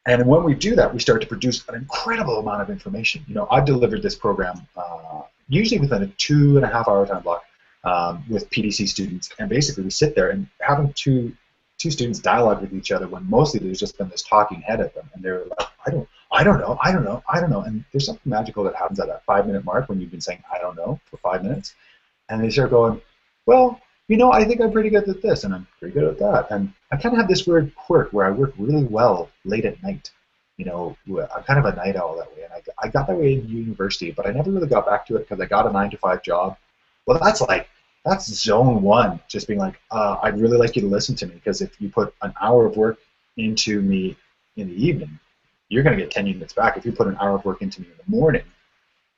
And when we do that, we start to produce an incredible amount of information. I've delivered this program usually within a 2.5 hour time block with PDC students, and basically we sit there and having two students dialogue with each other when mostly there's just been this talking head at them, and they're like, I don't know, and there's something magical that happens at that 5-minute mark when you've been saying I don't know for 5 minutes, and they start going, well, I think I'm pretty good at this, and I'm pretty good at that. And I kind of have this weird quirk where I work really well late at night. I'm kind of a night owl that way, and I got that way in university, but I never really got back to it because I got a 9-to-5 job. Well, that's zone one, just being like, I'd really like you to listen to me, because if you put an hour of work into me in the evening, you're going to get 10 units back. If you put an hour of work into me in the morning,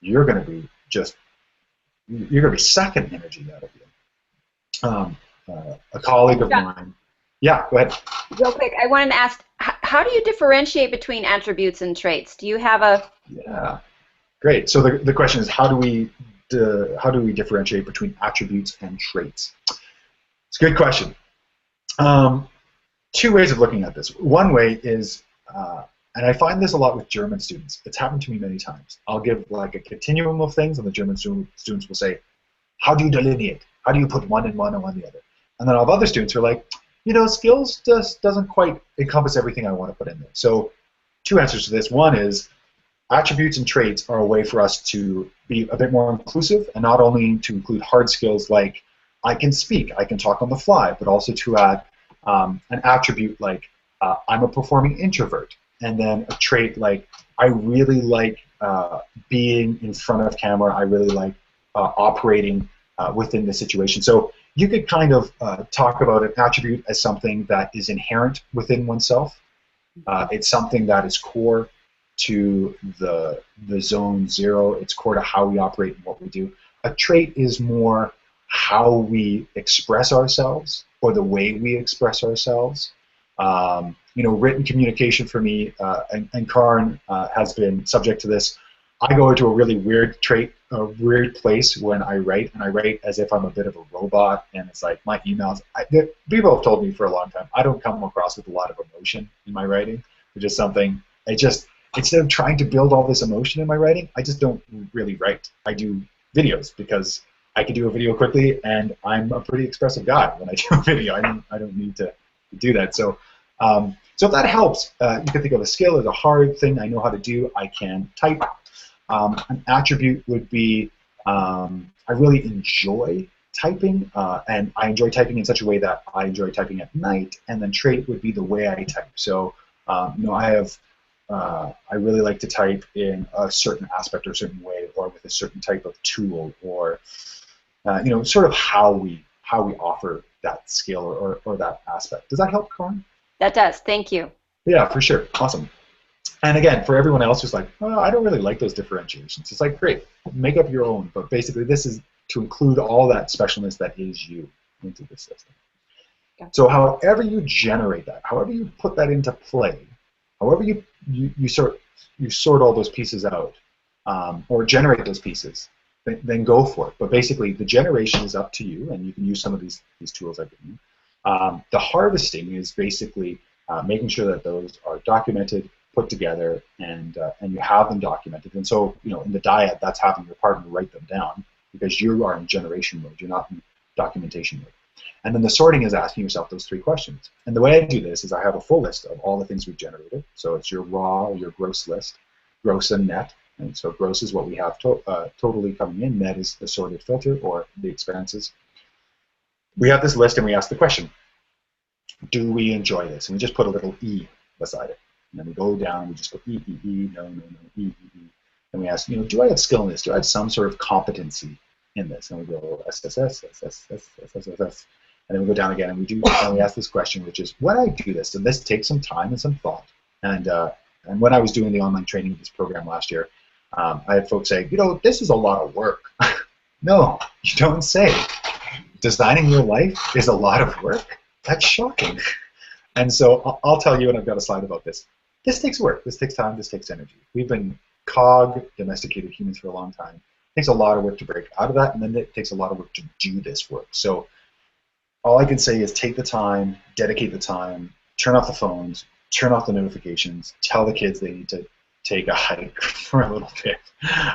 you're going to be sucking energy out of you. A colleague of mine. Yeah, go ahead. Real quick, I wanted to ask, how do you differentiate between attributes and traits? Do you have a... Yeah, great. So the question is, how do we differentiate between attributes and traits? It's a good question. Two ways of looking at this. One way is, and I find this a lot with German students. It's happened to me many times. I'll give like a continuum of things, and the German students will say, how do you delineate? How do you put one in one and one in the other? And then I'll have other students who are like, skills just doesn't quite encompass everything I want to put in there. So two answers to this. One is attributes and traits are a way for us to be a bit more inclusive, and not only to include hard skills like I can speak, I can talk on the fly, but also to add an attribute like I'm a performing introvert, and then a trait like I really like being in front of camera, I really like operating within the situation. So you could kind of talk about an attribute as something that is inherent within oneself. It's something that is core to the zone zero. It's core to how we operate and what we do. A trait is more how we express ourselves, or the way we express ourselves. Written communication for me, and Karin has been subject to this. I go into a really weird weird place when I write, and I write as if I'm a bit of a robot, and it's like my emails, people have told me for a long time, I don't come across with a lot of emotion in my writing, which is something, instead of trying to build all this emotion in my writing, I just don't really write. I do videos because I can do a video quickly, and I'm a pretty expressive guy when I do a video. I don't need to do that. So if that helps, you can think of a skill as a hard thing I know how to do. I can type. An attribute would be I really enjoy typing, and I enjoy typing in such a way that I enjoy typing at night. And then trait would be the way I type. So I really like to type in a certain aspect or a certain way, or with a certain type of tool, or sort of how we offer that skill or that aspect. Does that help, Karin? That does. Thank you. Yeah, for sure. Awesome. And again, for everyone else who's like, oh, I don't really like those differentiations, it's like, great, make up your own. But basically, this is to include all that specialness that is you into the system. Gotcha. So however you generate that, however you put that into play, however you sort all those pieces out, or generate those pieces, then go for it. But basically, the generation is up to you, and you can use some of these tools I've given you. The harvesting is basically making sure that those are documented, put together, and you have them documented. And so, in the dyad, that's having your partner write them down because you are in generation mode. You're not in documentation mode. And then the sorting is asking yourself those three questions. And the way I do this is I have a full list of all the things we've generated. So it's your raw, your gross list, gross and net. And so gross is what we have totally coming in. Net is the sorted filter or the expenses. We have this list and we ask the question, do we enjoy this? And we just put a little E beside it. And then we go down and we just go E, E, E, no, no, no, E, E, E. And we ask, do I have skill in this? Do I have some sort of competency in this? And we go S, S, S, S, S, S, S, S, S, S. And then we go down again and we ask this question, which is, when I do this, and this takes some time and some thought. And when I was doing the online training of this program last year, I had folks say, this is a lot of work. No, you don't say. Designing your life is a lot of work. That's shocking. And so I'll tell you, and I've got a slide about this. This takes work. This takes time. This takes energy. We've been domesticated humans for a long time. It takes a lot of work to break out of that, and then it takes a lot of work to do this work. So all I can say is take the time, dedicate the time, turn off the phones, turn off the notifications, tell the kids they need to take a hike for a little bit,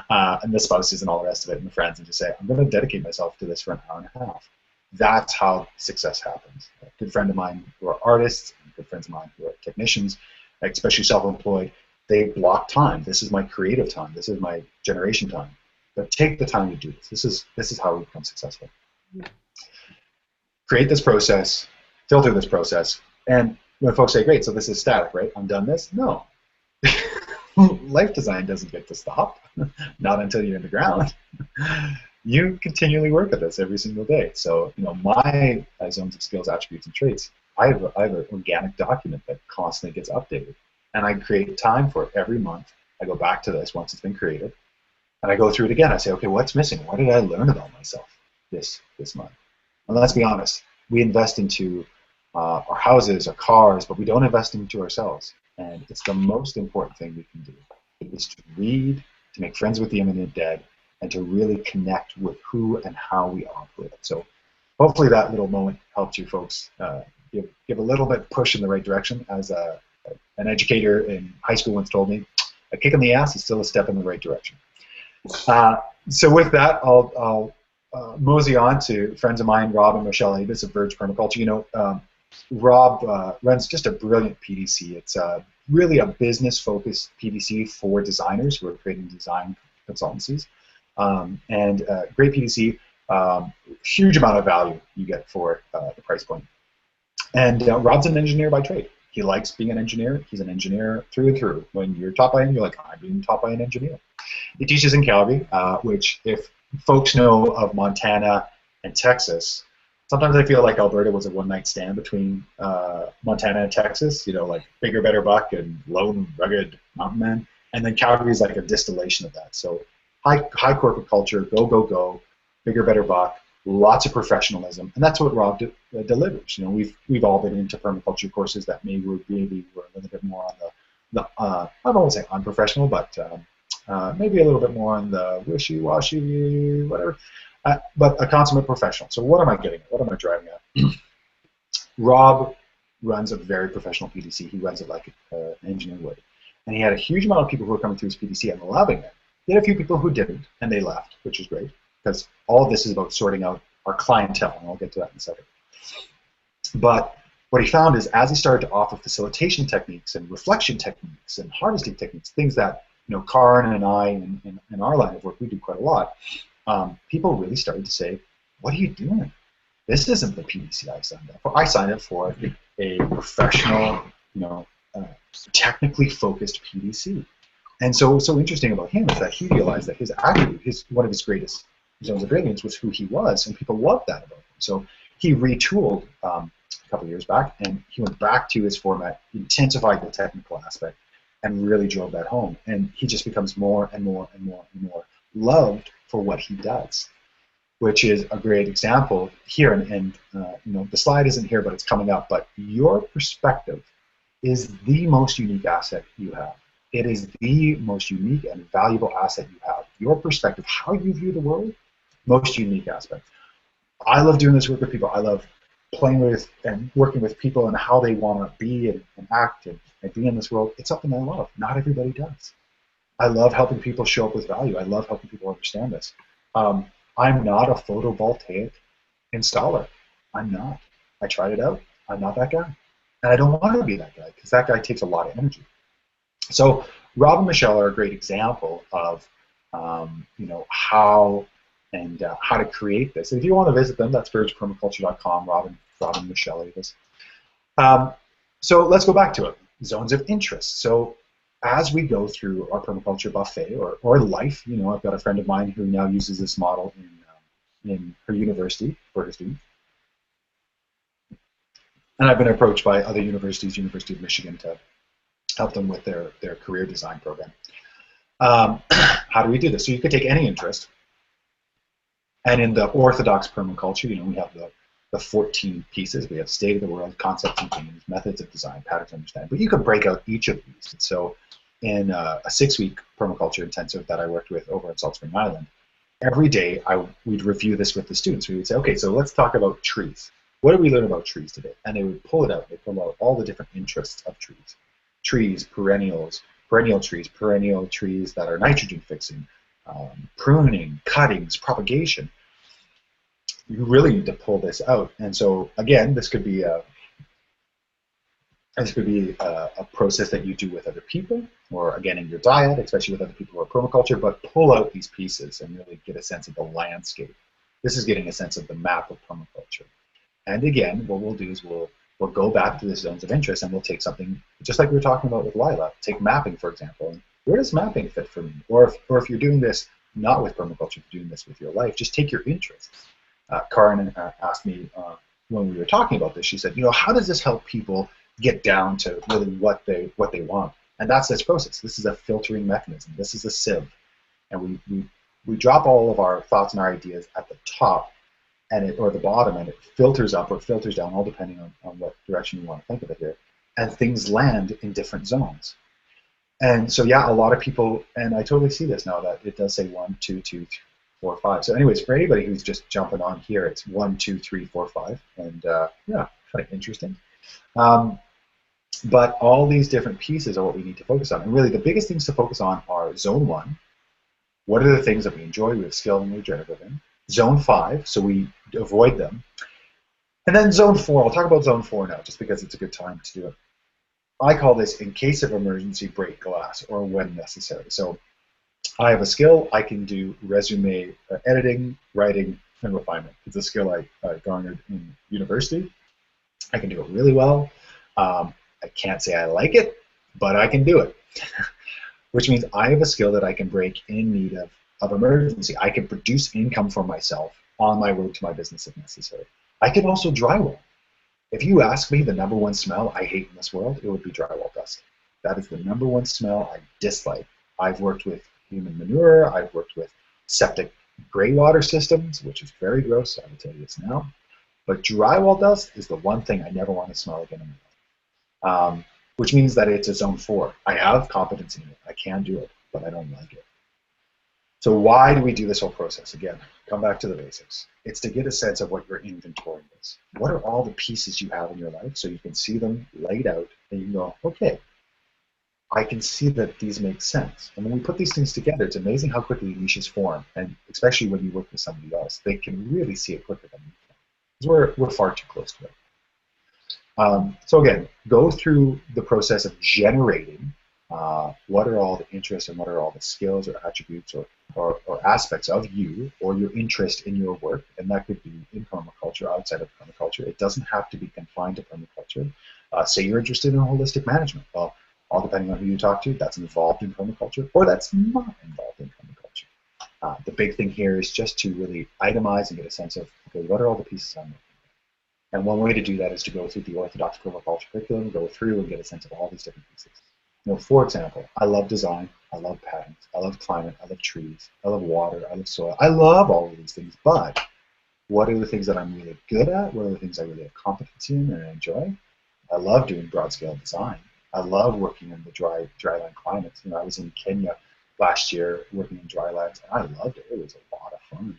and the spouses and all the rest of it, and the friends, and just say, I'm going to dedicate myself to this for an hour and a half. That's how success happens. A good friend of mine who are artists, and good friends of mine who are technicians, especially self-employed, they block time. This is my creative time. This is my generation time. But take the time to do this. This is how we become successful. Create this process, filter this process, and when folks say, great, so this is static, right? I'm done this? No. Life design doesn't get to stop, not until you're in the ground. You continually work at this every single day. So, my zones of skills, attributes, and traits, I have an organic document that constantly gets updated. And I create time for it every month. I go back to this once it's been created, and I go through it again. I say, okay, what's missing? What did I learn about myself this month? And let's be honest, we invest into our houses, our cars, but we don't invest into ourselves. And it's the most important thing we can do. It is to read, to make friends with the imminent dead, and to really connect with who and how we operate. So hopefully that little moment helped you folks give a little bit push in the right direction. As an educator in high school once told me, a kick in the ass is still a step in the right direction. So with that, I'll mosey on to friends of mine, Rob and Michelle Avis of Verge Permaculture. Rob runs just a brilliant PDC. It's really a business-focused PDC for designers who are creating design consultancies. And great PDC, huge amount of value you get for the price point. And Rob's an engineer by trade. He likes being an engineer. He's an engineer through and through. When you're taught by him, you're like, I'm being taught by an engineer. He teaches in Calgary, which if folks know of Montana and Texas, sometimes I feel like Alberta was a one-night stand between Montana and Texas, like bigger, better buck and lone, rugged mountain man. And then Calgary is like a distillation of that. So high corporate culture, go, go, go, bigger, better buck, lots of professionalism. And that's what Rob delivers. We've all been into permaculture courses that maybe were a little bit more on the I don't want to say unprofessional, but maybe a little bit more on the wishy-washy, whatever. But a consummate professional. So what am I getting at? What am I driving at? Rob runs a very professional PDC. He runs it like an engineer would. And he had a huge amount of people who were coming through his PDC and loving it. He had a few people who didn't, and they left, which is great, because all of this is about sorting out our clientele, and I'll get to that in a second. But what he found is as he started to offer facilitation techniques and reflection techniques and harvesting techniques, things that Karin and I in our line of work, we do quite a lot, people really started to say, what are you doing? This isn't the PDC I signed up for. I signed up for a professional, technically focused PDC. And so what's so interesting about him is that he realized that his attribute, one of his greatest zones of brilliance, was who he was, and people loved that about him. So he retooled a couple of years back, and he went back to his format, intensified the technical aspect, and really drove that home. And he just becomes more and more and more and more loved for what he does. which is a great example here. And you know, the slide isn't here, but it's coming up. But your perspective is the most unique asset you have. It is the most unique and valuable asset you have. Your perspective, how you view the world, most unique aspect. I love doing this work with people. I love playing with and working with people and how they want to be and act and be in this world. It's something I love. Not everybody does. I love helping people show up with value. I love helping people understand this. Um, I'm not a photovoltaic installer. I'm not. I tried it out. I'm not that guy. And I don't want to be that guy because that guy takes a lot of energy. So Rob and Michelle are a great example of you know, how to create this. If you want to visit them, that's vergepermaculture.com. Rob and Michelle Avis. Um, so let's go back to it. Zones of interest. So as we go through our permaculture buffet or life, you know, I've got a friend of mine who now uses this model in her university for her students. And I've been approached by other universities, University of Michigan, to help them with their career design program. How do we do this? So you could take any interest, and in the orthodox permaculture, you know, we have the 14 pieces. We have state of the world, concepts and themes, methods of design, patterns of understanding. But you could break out each of these. And so in a 6-week permaculture intensive that I worked with over at Salt Spring Island, every day we'd review this with the students. We would say, okay, so let's talk about trees. What did we learn about trees today? And they would pull it out. They pull out all the different interests of trees. Trees, perennials, perennial trees that are nitrogen fixing, pruning, cuttings, propagation. You really need to pull this out. And so again, this could be a process that you do with other people, or again in your diet, especially with other people who are permaculture. But pull out these pieces and really get a sense of the landscape. This is getting a sense of the map of permaculture. And again, what we'll do is we'll go back to the zones of interest, and we'll take something just like we were talking about with Lila. Take mapping, for example. And where does mapping fit for me? Or if you're doing this not with permaculture, if you're doing this with your life, just take your interests. Karin asked me when we were talking about this. She said, you know, how does this help people get down to really what they want? And that's this process. This is a filtering mechanism. This is a sieve, and we drop all of our thoughts and our ideas at the top, or the bottom, and it filters up or filters down, all depending on what direction you want to think of it here. And things land in different zones. And so, yeah, a lot of people, and I totally see this now that it does say 1, 2, 2, 4, 5. So anyways, for anybody who's just jumping on here, it's 1, 2, 3, 4, 5. And yeah, kind of interesting. But all these different pieces are what we need to focus on. And really the biggest things to focus on are zone 1. What are the things that we enjoy, we have skill and regenerative in? Zone 5, so we avoid them. And then zone 4, I'll talk about zone 4 now, just because it's a good time to do it. I call this in case of emergency break glass, or when necessary. So I have a skill, I can do resume editing, writing, and refinement. It's a skill I garnered in university. I can do it really well. I can't say I like it, but I can do it. Which means I have a skill that I can break in need of emergency. I can produce income for myself on my road to my business if necessary. I can also drywall. If you ask me the number one smell I hate in this world, it would be drywall dust. That is the number one smell I dislike. I've worked with human manure. I've worked with septic gray water systems, which is very gross, so I will tell you this now. But drywall dust is the one thing I never want to smell again in my life. Which means that it's a zone 4. I have competency in it. I can do it, but I don't like it. So why do we do this whole process? Again, come back to the basics. It's to get a sense of what your inventory is. What are all the pieces you have in your life so you can see them laid out and you can go, okay, I can see that these make sense. And when we put these things together, it's amazing how quickly niches form, and especially when you work with somebody else, they can really see it quicker than you can. Because we're far too close to it. So again, go through the process of generating what are all the interests and what are all the skills or attributes or aspects of you or your interest in your work, and that could be in permaculture, outside of permaculture. It doesn't have to be confined to permaculture. Say you're interested in holistic management. Well, all depending on who you talk to, that's involved in permaculture or that's not involved in permaculture. The big thing here is just to really itemize and get a sense of, okay, what are all the pieces I'm looking at? And one way to do that is to go through the orthodox permaculture curriculum, go through and get a sense of all these different pieces. You know, for example, I love design, I love patterns, I love climate, I love trees, I love water, I love soil. I love all of these things, but what are the things that I'm really good at, what are the things I really have competency in and enjoy. I love doing broad scale design. I love working in the dryland climates. I was in Kenya last year working in drylands, and I loved it. It was a lot of fun.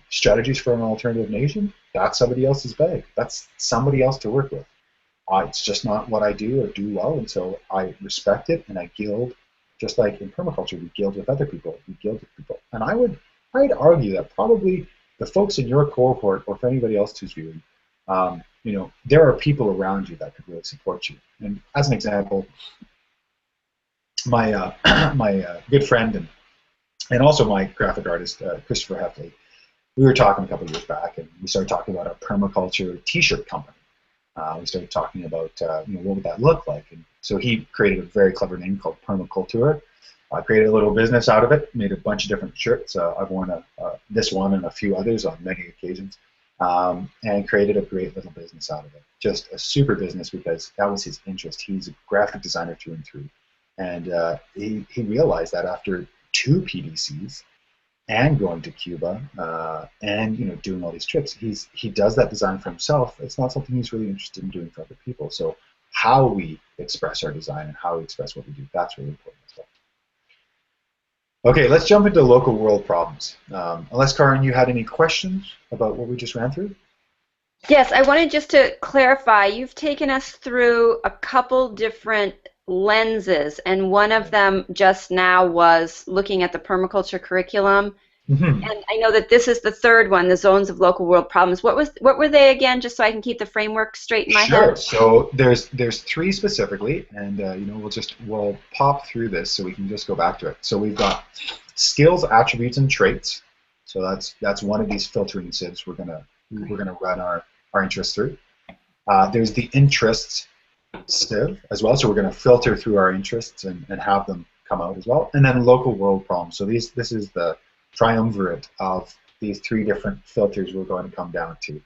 Strategies for an alternative nation, that's somebody else's bag. That's somebody else to work with. It's just not what I do or do well, and so I respect it and I guild, just like in permaculture, we guild with other people, we guild with people. And I'd argue that probably the folks in your cohort, or for anybody else who's viewing, there are people around you that could really support you. And as an example, my my good friend and also my graphic artist, Christopher Heffley, we were talking a couple of years back, and we started talking about a permaculture T-shirt company. We started talking about what would that look like, and so he created a very clever name called Permaculture. I created a little business out of it, made a bunch of different shirts. I've worn this one and a few others on many occasions, and created a great little business out of it. Just a super business because that was his interest. He's a graphic designer through and through, and he realized that after 2 PDCs and going to Cuba and doing all these trips, he does that design for himself. It's not something he's really interested in doing for other people. So how we express our design and how we express what we do, that's really important as well. Okay, let's jump into local world problems. Unless, Karen, you had any questions about what we just ran through? Yes, I wanted just to clarify, you've taken us through a couple different lenses, and one of them just now was looking at the permaculture curriculum. Mm-hmm. And I know that this is the third one, the zones of local world problems. What were they again, just so I can keep the framework straight in my Sure. head? So there's 3 specifically, and we'll pop through this so we can just go back to it. So we've got skills, attributes, and traits. So that's one of these filtering sieves we're gonna run our interests through. There's the interests sieve as well. So we're going to filter through our interests and have them come out as well. And then local world problems. So this is the triumvirate of these 3 different filters we're going to come down to.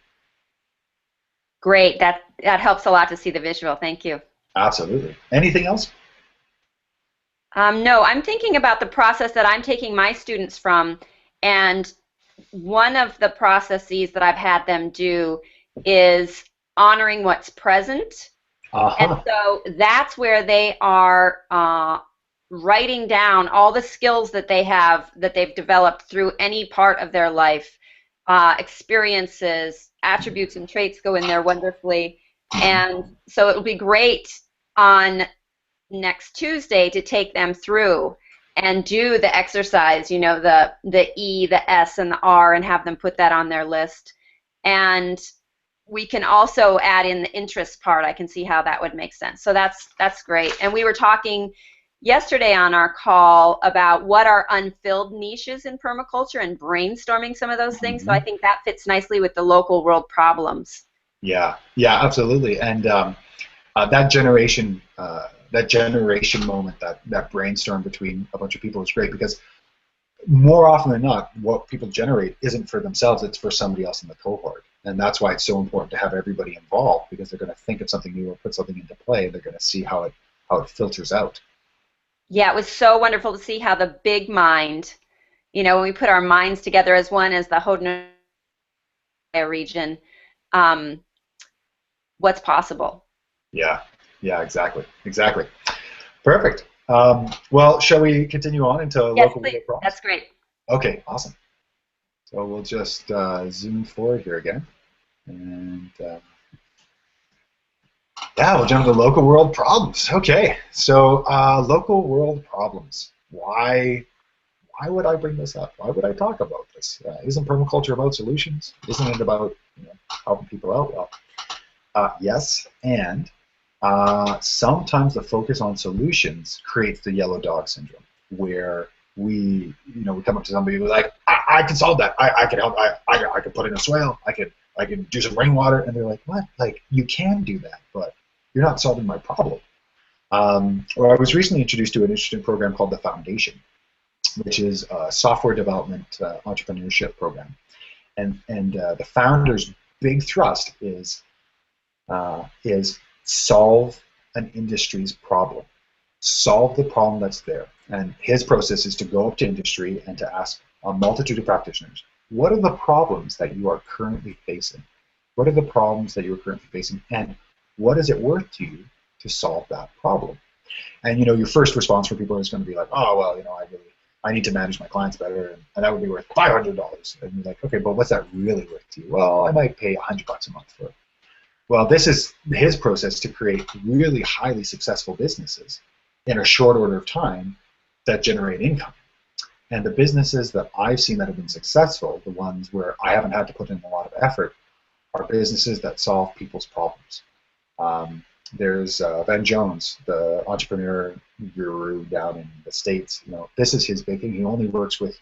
Great. That helps a lot to see the visual. Thank you. Absolutely. Anything else? No, I'm thinking about the process that I'm taking my students from, and one of the processes that I've had them do is honoring what's present. And so that's where they are writing down all the skills that they've developed through any part of their life. Experiences, attributes, and traits go in there wonderfully. And so it will be great on next Tuesday to take them through and do the exercise, the E, the S, and the R, and have them put that on their list. And we can also add in the interest part. I can see how that would make sense. So that's great. And we were talking yesterday on our call about what are unfilled niches in permaculture and brainstorming some of those things. Mm-hmm. So I think that fits nicely with the local world problems. Yeah, absolutely. And that generation moment, that brainstorm between a bunch of people is great, because more often than not, what people generate isn't for themselves, it's for somebody else in the cohort. And that's why it's so important to have everybody involved, because they're going to think of something new or put something into play. They're going to see how it filters out. Yeah, it was so wonderful to see how the big mind, when we put our minds together as one, as the Haudenosaunee region, what's possible. Yeah, exactly. Perfect. Well, shall we continue on into local world problems? That's great. Okay, awesome. So we'll just zoom forward here again. And we'll jump to local world problems. Okay, so local world problems. Why would I bring this up? Why would I talk about this? Isn't permaculture about solutions? Isn't it about helping people out? Well, yes, and sometimes the focus on solutions creates the yellow dog syndrome, where we come up to somebody who's like, I can solve that. I can help. I can put in a swale. I can do some rainwater. And they're like, what? Like, you can do that, but you're not solving my problem. Or I was recently introduced to an interesting program called the Foundation, which is a software development entrepreneurship program. And the founder's big thrust is solve an industry's problem. Solve the problem that's there. And his process is to go up to industry and to ask a multitude of practitioners, what are the problems that you are currently facing? What are the problems that you're currently facing, and what is it worth to you to solve that problem? And your first response for people is going to be like, oh well, I need to manage my clients better, and that would be worth $500. And you're like, okay, but what's that really worth to you? Well, I might pay $100 a month for it. Well, this is his process to create really highly successful businesses in a short order of time that generate income. And the businesses that I've seen that have been successful, the ones where I haven't had to put in a lot of effort, are businesses that solve people's problems. There's Ben Jones, the entrepreneur guru down in the States. This is his big thing. He only works with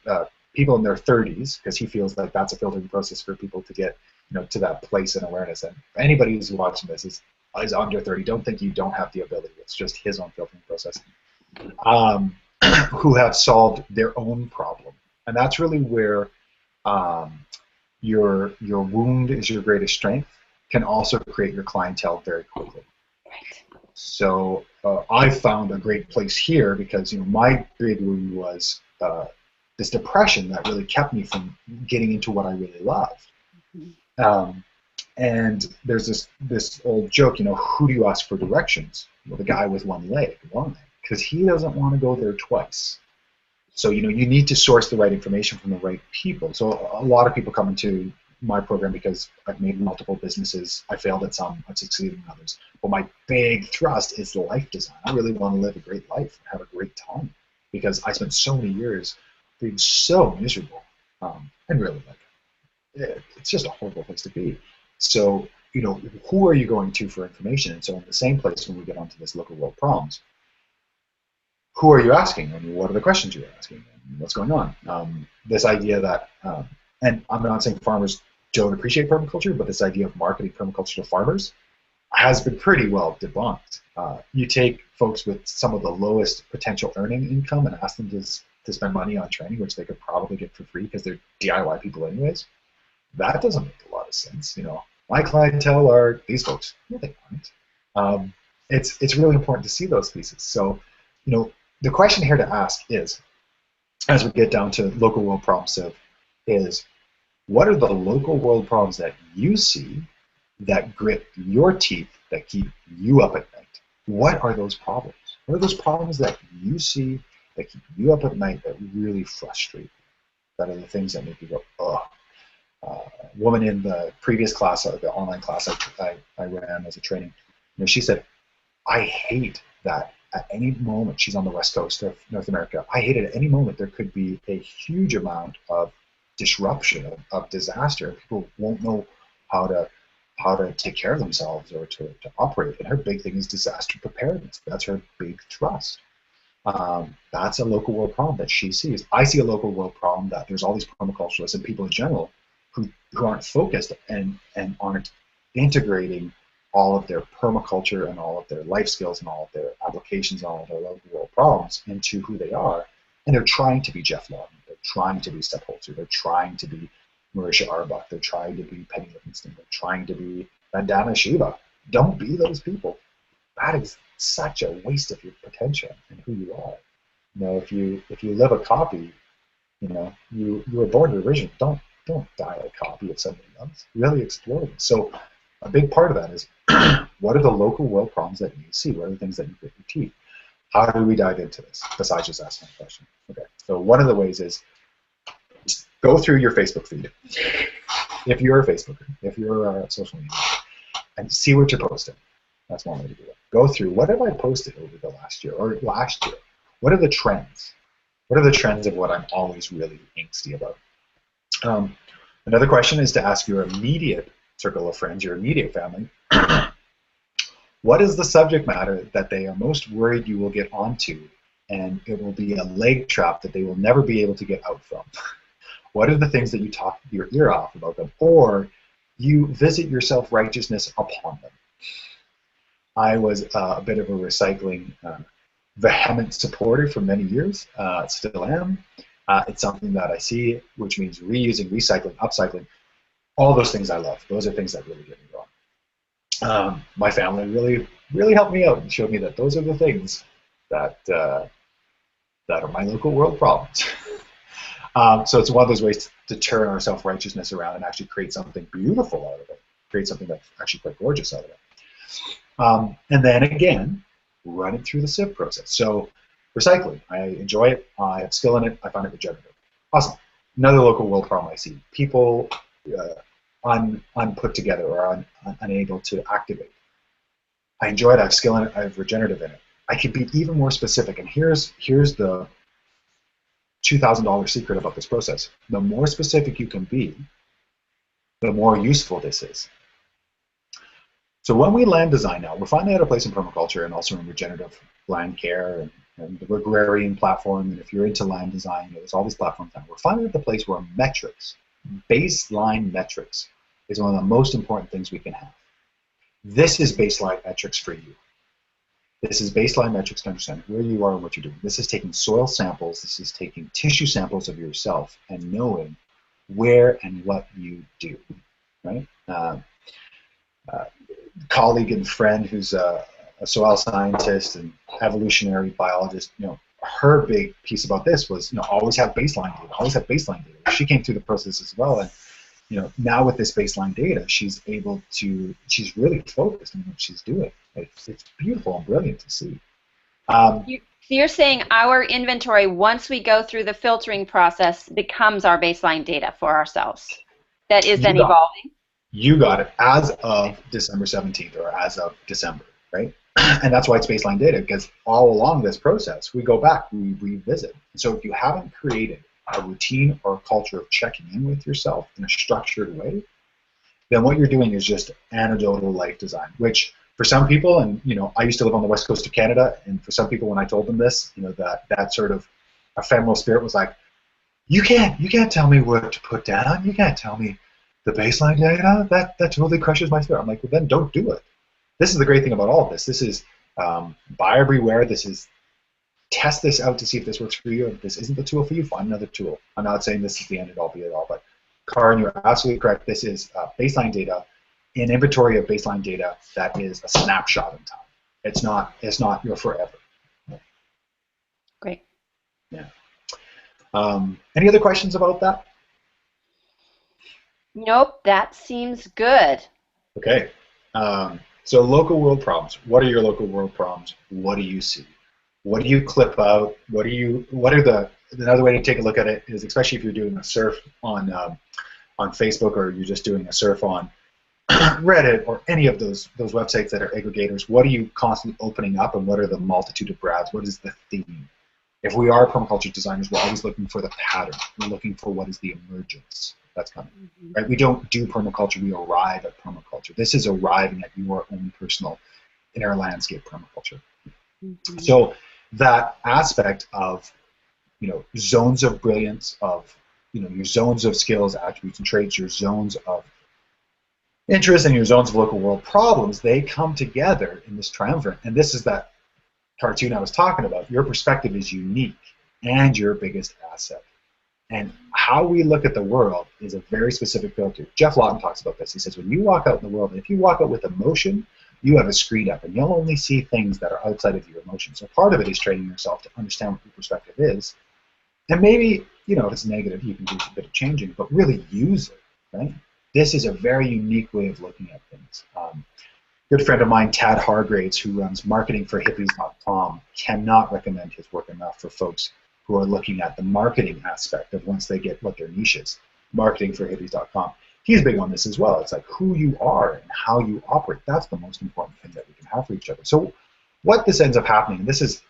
people in their 30s because he feels like that's a filtering process for people to get to that place in awareness. And anybody who's watching this is under 30. Don't think you don't have the ability. It's just his own filtering process. Who have solved their own problem, and that's really where your wound is your greatest strength. Can also create your clientele very quickly. So I found a great place here because my big wound was this depression that really kept me from getting into what I really loved. And there's this old joke, who do you ask for directions? Well, the guy with one leg, because he doesn't want to go there twice. So you need to source the right information from the right people. So a lot of people come into my program because I've made multiple businesses. I failed at some, I've succeeded in others. But my big thrust is life design. I really want to live a great life and have a great time because I spent so many years being so miserable and really it's just a horrible place to be. So who are you going to for information? And so in the same place when we get onto this local world problems, who are you asking, and what are the questions you're asking, and what's going on? This idea that, and I'm not saying farmers don't appreciate permaculture, but this idea of marketing permaculture to farmers has been pretty well debunked. You take folks with some of the lowest potential earning income and ask them to spend money on training, which they could probably get for free because they're DIY people anyways. That doesn't make a lot of sense. My clientele are these folks. No, they aren't. It's really important to see those pieces. So, the question here to ask is, as we get down to local world problems, is what are the local world problems that you see that grit your teeth, that keep you up at night? What are those problems? What are those problems that you see that keep you up at night that really frustrate you? That are the things that make you go, ugh. A woman in the previous class, the online class I ran as a training, she said, I hate that at any moment, she's on the west coast of North America, I hate it at any moment there could be a huge amount of disruption, of disaster. People won't know how to take care of themselves or to operate. And her big thing is disaster preparedness. That's her big thrust. That's a local world problem that she sees. I see a local world problem that there's all these permaculturists and people in general who aren't focused and aren't integrating all of their permaculture and all of their life skills and all of their applications and all of their local world problems into who they are. And they're trying to be Jeff Lawton. They're trying to be Steph Holzer. They're trying to be Marisha Arbach. They're trying to be Penny Livingston. They're trying to be Vandana Shiva. Don't be those people. That is such a waste of your potential and who you are. If you live a copy, you were born original. Don't die a copy of somebody else. Really explore them. So a big part of that is what are the local world problems that you see? What are the things that you grit your teeth? How do we dive into this besides just asking a question? Okay, so one of the ways is go through your Facebook feed. If you're a Facebooker, if you're a social media, and see what you're posting. That's one way to do it. Go through, what have I posted over the last year or last year? What are the trends? What are the trends of what I'm always really angsty about? Another question is to ask your immediate circle of friends, your immediate family, what is the subject matter that they are most worried you will get onto, and it will be a leg trap that they will never be able to get out from? What are the things that you talk your ear off about them, or you visit your self-righteousness upon them? I was a bit of a recycling vehement supporter for many years, still am. It's something that I see, which means reusing, recycling, upcycling, all those things I love. Those are things that really get me going. My family really helped me out and showed me that those are the things that are my local world problems. So it's one of those ways to turn our self-righteousness around and actually create something beautiful out of it, create something that's actually quite gorgeous out of it. And then again, run it through the sieve process. So recycling, I enjoy it. I have skill in it. I find it regenerative. Awesome. Another local world problem I see: people unput together or unable to activate. I enjoy it. I have skill in it. I have regenerative in it. I can be even more specific. And here's the $2,000 secret about this process. The more specific you can be, the more useful this is. So when we land design now, we're finally at a place in permaculture and also in regenerative land care and the agrarian platform. And if you're into land design, there's all these platforms now. We're finally at the place where metrics, baseline metrics, is one of the most important things we can have. This is baseline metrics for you. This is baseline metrics to understand where you are and what you're doing. This is taking soil samples. This is taking tissue samples of yourself and knowing where and what you do, right? Colleague and friend who's a soil scientist and evolutionary biologist, her big piece about this was, always have baseline data, always have baseline data. She came through the process as well, and now with this baseline data, she's really focused on what she's doing. It's beautiful and brilliant to see. You're saying our inventory, once we go through the filtering process, becomes our baseline data for ourselves. That is then evolving. You got it. As of December 17th or as of December, right? And that's why it's baseline data, because all along this process, we go back, we revisit. So if you haven't created a routine or a culture of checking in with yourself in a structured way, then what you're doing is just anecdotal life design, which for some people, and I used to live on the west coast of Canada, and for some people when I told them this, that sort of ephemeral spirit was like, you can't tell me what to put down, you can't tell me the baseline data, that totally crushes my spirit. I'm like, well, then don't do it. This is the great thing about all of this. This is buyer beware. This is test this out to see if this works for you. If this isn't the tool for you, find another tool. I'm not saying this is the end all be it all, but Karin, you're absolutely correct. This is baseline data, an inventory of baseline data that is a snapshot in time. It's not your forever. Great. Yeah. Any other questions about that? Nope, that seems good. Okay. So local world problems. What are your local world problems? What do you see? What do you clip out? Another way to take a look at it is, especially if you're doing a surf on Facebook, or you're just doing a surf on Reddit or any of those websites that are aggregators, what are you constantly opening up, and what are the multitude of browsers? What is the theme? If we are permaculture designers, we're always looking for the pattern. We're looking for what is the emergence that's coming. Mm-hmm. Right? We don't do permaculture, we arrive at permaculture. This is arriving at your own personal inner landscape permaculture. Mm-hmm. So that aspect of zones of brilliance, of your zones of skills, attributes, and traits, your zones of interest, and your zones of local world problems, they come together in this triumvirate. And this is that cartoon I was talking about. Your perspective is unique and your biggest asset. And how we look at the world is a very specific filter. Jeff Lawton talks about this. He says, when you walk out in the world, if you walk out with emotion, you have a screen up, and you'll only see things that are outside of your emotion. So part of it is training yourself to understand what your perspective is. And maybe, if it's negative, you can do a bit of changing, but really use it, right? This is a very unique way of looking at things. Good friend of mine, Tad Hargraves, who runs marketingforhippies.com, cannot recommend his work enough for folks who are looking at the marketing aspect of once they get what their niche is. Marketingforhippies.com. He's big on this as well. It's like who you are and how you operate. That's the most important thing that we can have for each other. So what this ends up happening, this is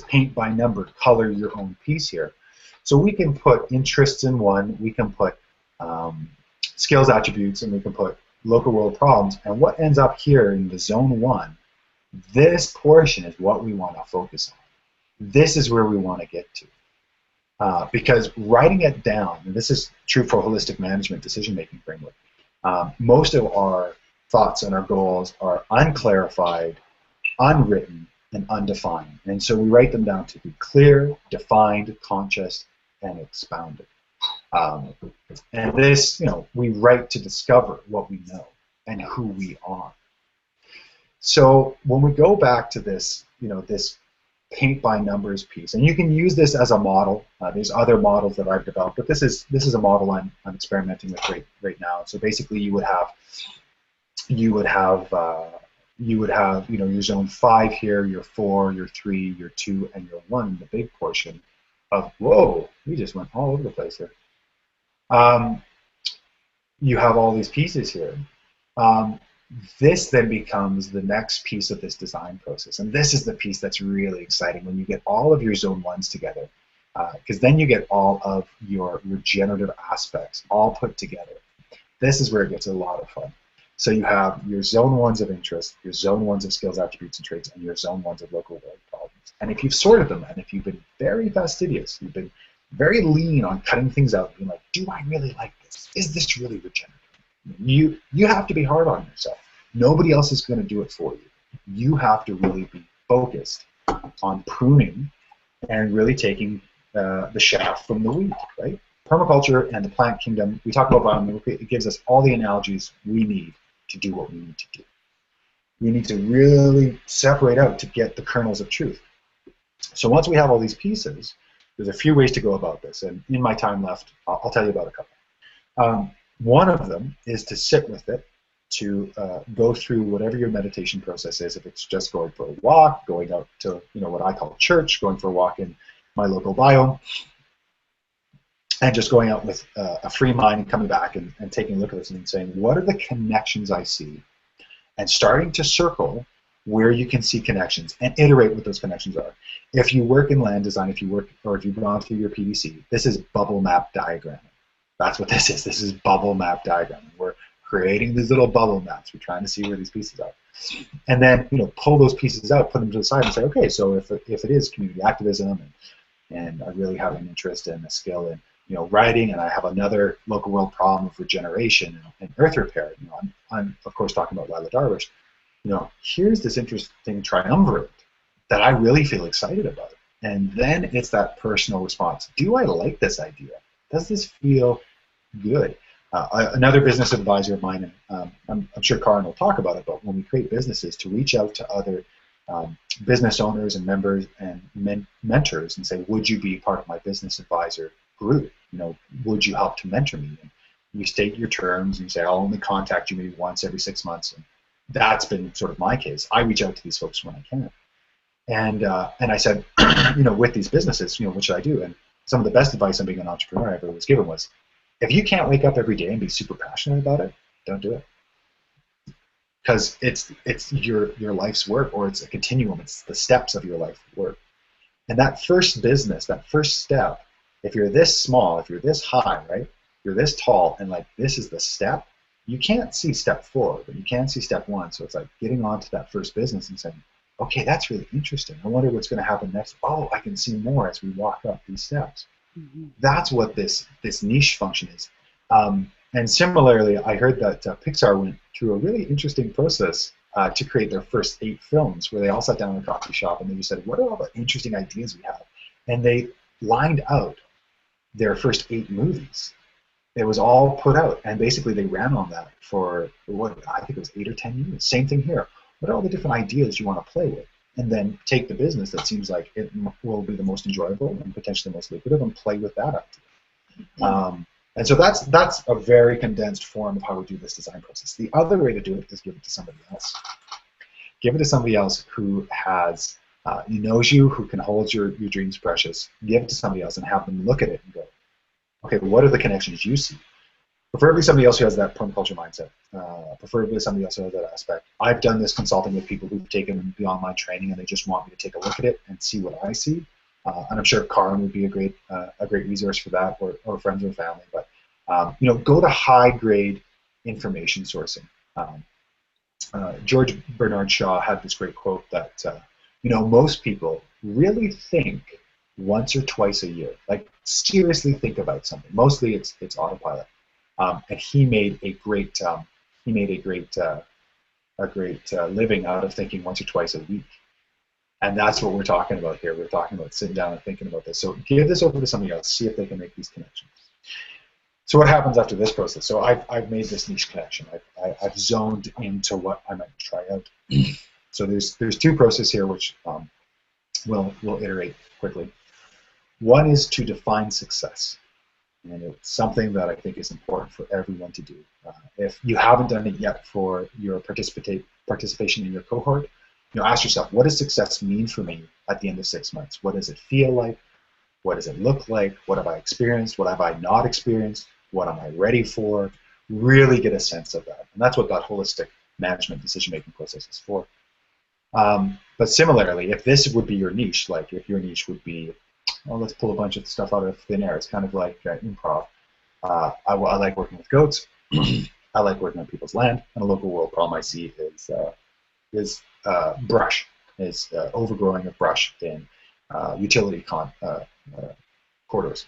paint by number, color your own piece here. So we can put interests in one, we can put skills attributes, and we can put local world problems. And what ends up here in the zone 1, this portion is what we want to focus on. This is where we want to get to. Because writing it down, and this is true for holistic management decision-making framework, most of our thoughts and our goals are unclarified, unwritten, and undefined. And so we write them down to be clear, defined, conscious, and expounded. And this, we write to discover what we know and who we are. So when we go back to this, this paint by numbers piece, and you can use this as a model. There's other models that I've developed, but this is a model I'm experimenting with right now. So basically, you would have your zone 5 here, your 4, your 3, your 2, and your 1, the big portion of, whoa, we just went all over the place here. You have all these pieces here. This then becomes the next piece of this design process, and this is the piece that's really exciting when you get all of your zone 1s together, because then you get all of your regenerative aspects all put together. This is where it gets a lot of fun. So you have your zone 1s of interest, your zone 1s of skills, attributes, and traits, and your zone 1s of local world problems. And if you've sorted them, and if you've been very fastidious, you've been very lean on cutting things out, being like, do I really like this? Is this really regenerative? You have to be hard on yourself. Nobody else is going to do it for you. You have to really be focused on pruning and really taking the shaft from the wheat, right? Permaculture and the plant kingdom, we talk about biomimicry, it gives us all the analogies we need to do what we need to do. We need to really separate out to get the kernels of truth. So once we have all these pieces, there's a few ways to go about this, and in my time left, I'll tell you about a couple. One of them is to sit with it, to go through whatever your meditation process is. If it's just going for a walk, going out to what I call church, going for a walk in my local biome, and just going out with a free mind and coming back and taking a look at this and saying, what are the connections I see? And starting to circle where you can see connections and iterate what those connections are. If you work in land design, if you've gone through your PDC, this is bubble map diagramming. That's what this is. This is bubble map diagramming. We're creating these little bubble maps. We're trying to see where these pieces are. And then pull those pieces out, put them to the side and say, okay, so if it is community activism and I really have an interest and a skill in writing, and I have another local world problem of regeneration and earth repair. I'm of course talking about Lila Darwish. Here's this interesting triumvirate that I really feel excited about. And then it's that personal response. Do I like this idea? Does this feel good? Another business advisor of mine, and I'm sure Karin will talk about it, but when we create businesses, to reach out to other business owners and members and mentors and say, would you be part of my business advisor group? Would you help to mentor me? And you state your terms and you say, I'll only contact you maybe once every 6 months. And that's been sort of my case. I reach out to these folks when I can. And I said, with these businesses, what should I do? And some of the best advice on being an entrepreneur I ever was given was, if you can't wake up every day and be super passionate about it, don't do it. Because it's your life's work, or it's a continuum. It's the steps of your life work. And that first business, that first step, if you're this small, if you're this high, right, you're this tall, and this is the step, you can't see step 4, but you can see step 1. So it's like getting onto that first business and saying, okay, that's really interesting. I wonder what's going to happen next. Oh, I can see more as we walk up these steps. Mm-hmm. That's what this niche function is. And similarly, I heard that Pixar went through a really interesting process to create their first 8 films, where they all sat down in a coffee shop and they just said, what are all the interesting ideas we have? And they lined out their first 8 movies. It was all put out, and basically they ran on that for I think it was 8 or 10 years. Same thing here. What are all the different ideas you want to play with? And then take the business that seems like it will be the most enjoyable and potentially the most lucrative and play with that idea. Mm-hmm. And so that's a very condensed form of how we do this design process. The other way to do it is give it to somebody else. Give it to somebody else who has knows you, who can hold your dreams precious. Give it to somebody else and have them look at it and go, okay, what are the connections you see? Preferably somebody else who has that permaculture mindset. Preferably somebody else who has that aspect. I've done this consulting with people who've taken the online training and they just want me to take a look at it and see what I see. And I'm sure Karin would be a great resource for that, or friends or family. But go to high-grade information sourcing. George Bernard Shaw had this great quote that most people really think once or twice a year, like seriously think about something. Mostly it's autopilot. And he made a great living out of thinking once or twice a week. And that's what we're talking about here. We're talking about sitting down and thinking about this. So give this over to somebody else, see if they can make these connections. So what happens after this process? So I've made this niche connection. I've zoned into what I might try out. So there's 2 processes here, which we'll iterate quickly. One is to define success. And it's something that I think is important for everyone to do. If you haven't done it yet for your participation in your cohort, ask yourself, what does success mean for me at the end of 6 months? What does it feel like? What does it look like? What have I experienced? What have I not experienced? What am I ready for? Really get a sense of that. And that's what that holistic management decision-making process is for. But similarly, if this would be your niche, like if your niche would be, well, let's pull a bunch of stuff out of thin air. It's kind of like improv. I like working with goats. I like working on people's land. And a local world problem I see is brush, is overgrowing of brush in utility corridors.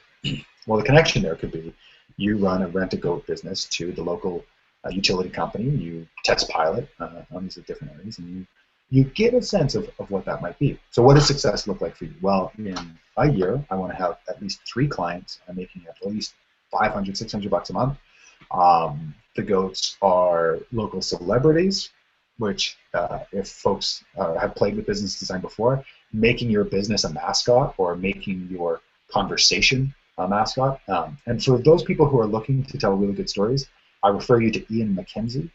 Well, the connection there could be you run a rent-a-goat business to the local utility company. You test pilot on these different areas, and you get a sense of what that might be. So what does success look like for you? Well, in a year, I want to have at least 3 clients. I'm making at least $500, $600 a month. The goats are local celebrities, which if folks have played with business design before, making your business a mascot or making your conversation a mascot. And for those people who are looking to tell really good stories, I refer you to Ian McKenzie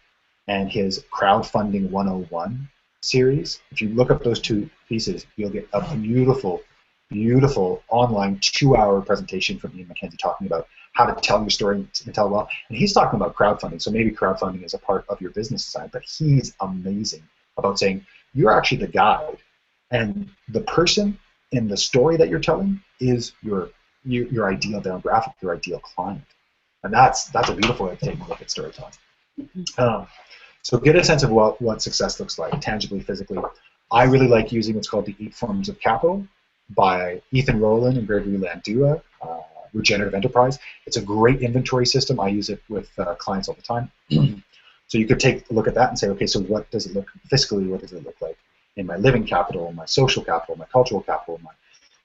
and his Crowdfunding 101 series. If you look up those 2 pieces, you'll get a beautiful, beautiful online 2-hour presentation from Ian McKenzie talking about how to tell your story and tell it well. And he's talking about crowdfunding, so maybe crowdfunding is a part of your business design, but he's amazing about saying you're actually the guide, and the person in the story that you're telling is your ideal demographic, your ideal client. And that's a beautiful way to take a look at storytelling. So get a sense of what success looks like, tangibly, physically. I really like using what's called the 8 Forms of Capital by Ethan Rowland and Gregory Landua, Regenerative Enterprise. It's a great inventory system. I use it with clients all the time. So you could take a look at that and say, okay, so what does it look fiscally? What does it look like in my living capital, my social capital, my cultural capital, my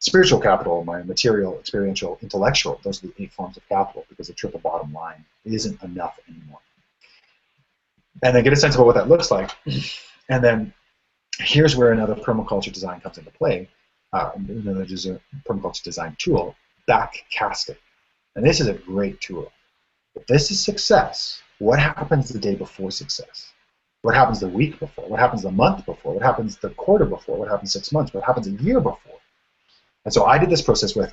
spiritual capital, my material, experiential, intellectual? Those are the 8 forms of capital, because the triple bottom line isn't enough anymore. And then get a sense of what that looks like. And then here's where another permaculture design comes into play, another permaculture design tool, backcasting. And this is a great tool. If this is success, what happens the day before success? What happens the week before? What happens the month before? What happens the quarter before? What happens 6 months? What happens a year before? And so I did this process with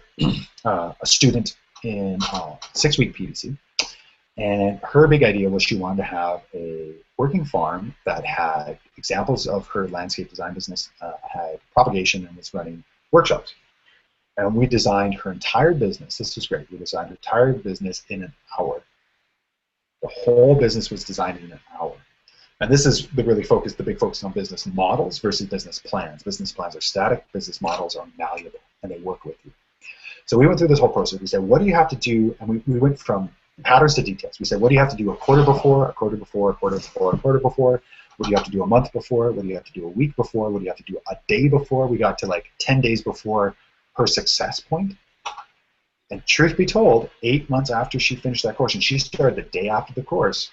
a student in 6-week PDC. And her big idea was she wanted to have a working farm that had examples of her landscape design business, had propagation, and was running workshops. And we designed her entire business. This was great. We designed her entire business in an hour. The whole business was designed in an hour. And this is the big focus on business models versus business plans. Business plans are static. Business models are malleable, and they work with you. So we went through this whole process. We said, what do you have to do? And we went from patterns to details. We said, what do you have to do a quarter before, a quarter before, a quarter before, a quarter before? What do you have to do a month before? What do you have to do a week before? What do you have to do a day before? We got to like 10 days before her success point. And truth be told, 8 months after she finished that course, and she started the day after the course,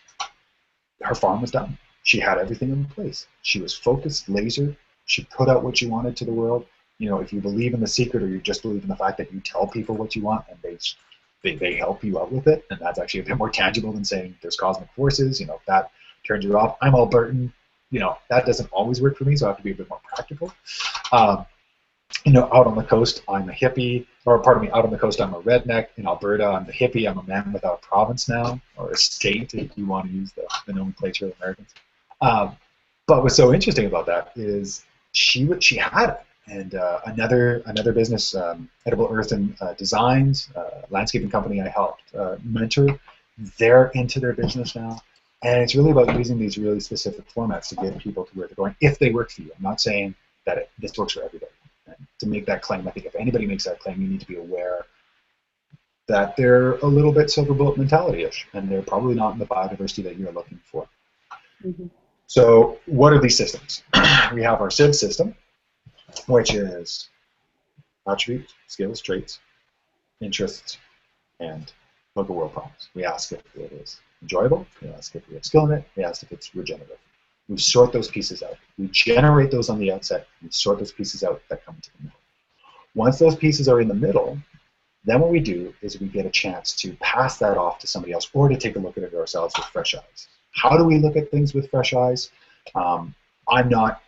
her farm was done. She had everything in place. She was focused, laser. She put out what you wanted to the world. If you believe in the secret, or you just believe in the fact that you tell people what you want and they help you out with it, and that's actually a bit more tangible than saying there's cosmic forces. If that turns you off, I'm Albertan. That doesn't always work for me, so I have to be a bit more practical. Out on the coast, I'm a hippie, or pardon me, out on the coast, I'm a redneck. In Alberta, I'm the hippie. I'm a man without a province now, or a state, if you want to use the nomenclature of Americans. But what's so interesting about that is she had it. And another business, Edible Earth and Designs, landscaping company I helped mentor, they're into their business now. And it's really about using these really specific formats to get people to where they're going, if they work for you. I'm not saying that this works for everybody. And to make that claim, I think if anybody makes that claim, you need to be aware that they're a little bit silver bullet mentality-ish, and they're probably not in the biodiversity that you're looking for. Mm-hmm. So what are these systems? We have our SIV system, which is attributes, skills, traits, interests, and local world problems. We ask if it is enjoyable. We ask if we have skill in it. We ask if it's regenerative. We sort those pieces out. We generate those on the outset. We sort those pieces out that come into the middle. Once those pieces are in the middle, then what we do is we get a chance to pass that off to somebody else or to take a look at it ourselves with fresh eyes. How do we look at things with fresh eyes? Um, I'm not.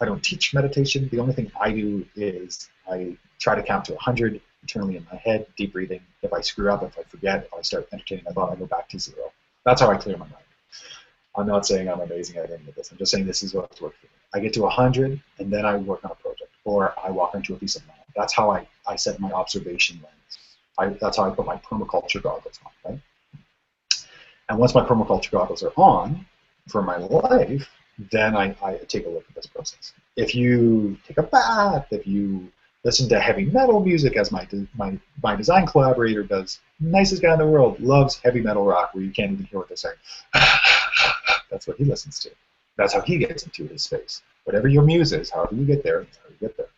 I don't teach meditation. The only thing I do is I try to count to 100 internally in my head, deep breathing. If I screw up, if I forget, if I start entertaining a thought, I go back to 0. That's how I clear my mind. I'm not saying I'm amazing at any of this. I'm just saying this is what's worked for me. I get to 100, and then I work on a project, or I walk into a piece of land. That's how I set my observation lens. That's how I put my permaculture goggles on, right? And once my permaculture goggles are on for my life, then I take a look at this process. If you take a bath, if you listen to heavy metal music, as my design collaborator does, nicest guy in the world, loves heavy metal rock where you can't even hear what they're saying. That's what he listens to. That's how he gets into his space. Whatever your muse is, however you get there, that's how you get there.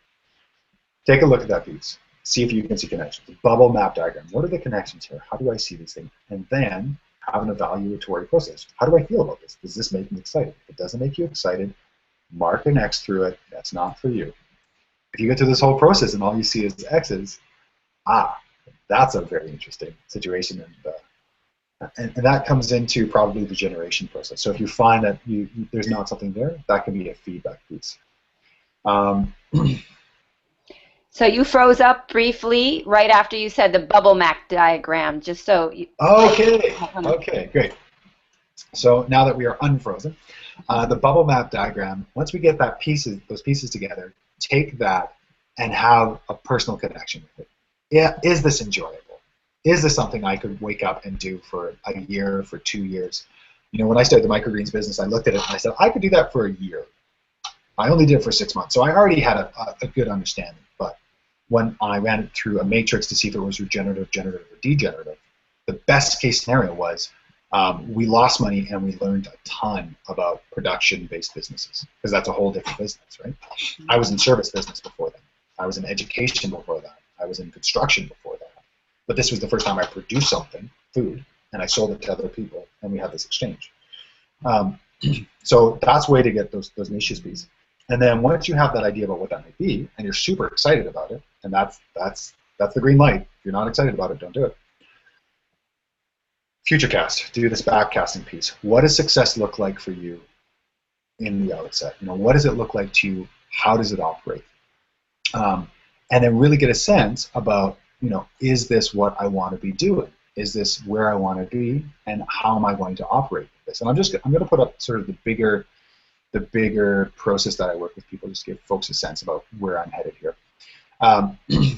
Take a look at that piece. See if you can see connections. Bubble map diagram. What are the connections here? How do I see these things? And then have an evaluatory process. How do I feel about this? Does this make me excited? If it doesn't make you excited, mark an X through it. That's not for you. If you get through this whole process and all you see is X's, that's a very interesting situation. And that comes into probably the generation process. So if you find that there's not something there, that can be a feedback piece. So you froze up briefly right after you said the bubble map diagram, just so you... Okay, great. So now that we are unfrozen, the bubble map diagram, once we get those pieces together, take that and have a personal connection with it. Yeah, is this enjoyable? Is this something I could wake up and do for a year, for 2 years? You know, when I started the microgreens business, I looked at it and I said, I could do that for a year. I only did it for 6 months, so I already had a good understanding. But when I ran it through a matrix to see if it was regenerative, generative, or degenerative, the best case scenario was we lost money and we learned a ton about production-based businesses, because that's a whole different business, right? I was in service business before that. I was in education before that. I was in construction before that. But this was the first time I produced something, food, and I sold it to other people, and we had this exchange. So that's a way to get those niches piece. And then once you have that idea about what that might be, and you're super excited about it, and that's the green light. If you're not excited about it, don't do it. Futurecast, do this backcasting piece. What does success look like for you in the outset? You know, what does it look like to you? How does it operate? And then really get a sense about, you know, is this what I want to be doing? Is this where I want to be? And how am I going to operate with this? And I'm going to put up sort of the bigger process that I work with people, just to give folks a sense about where I'm headed here.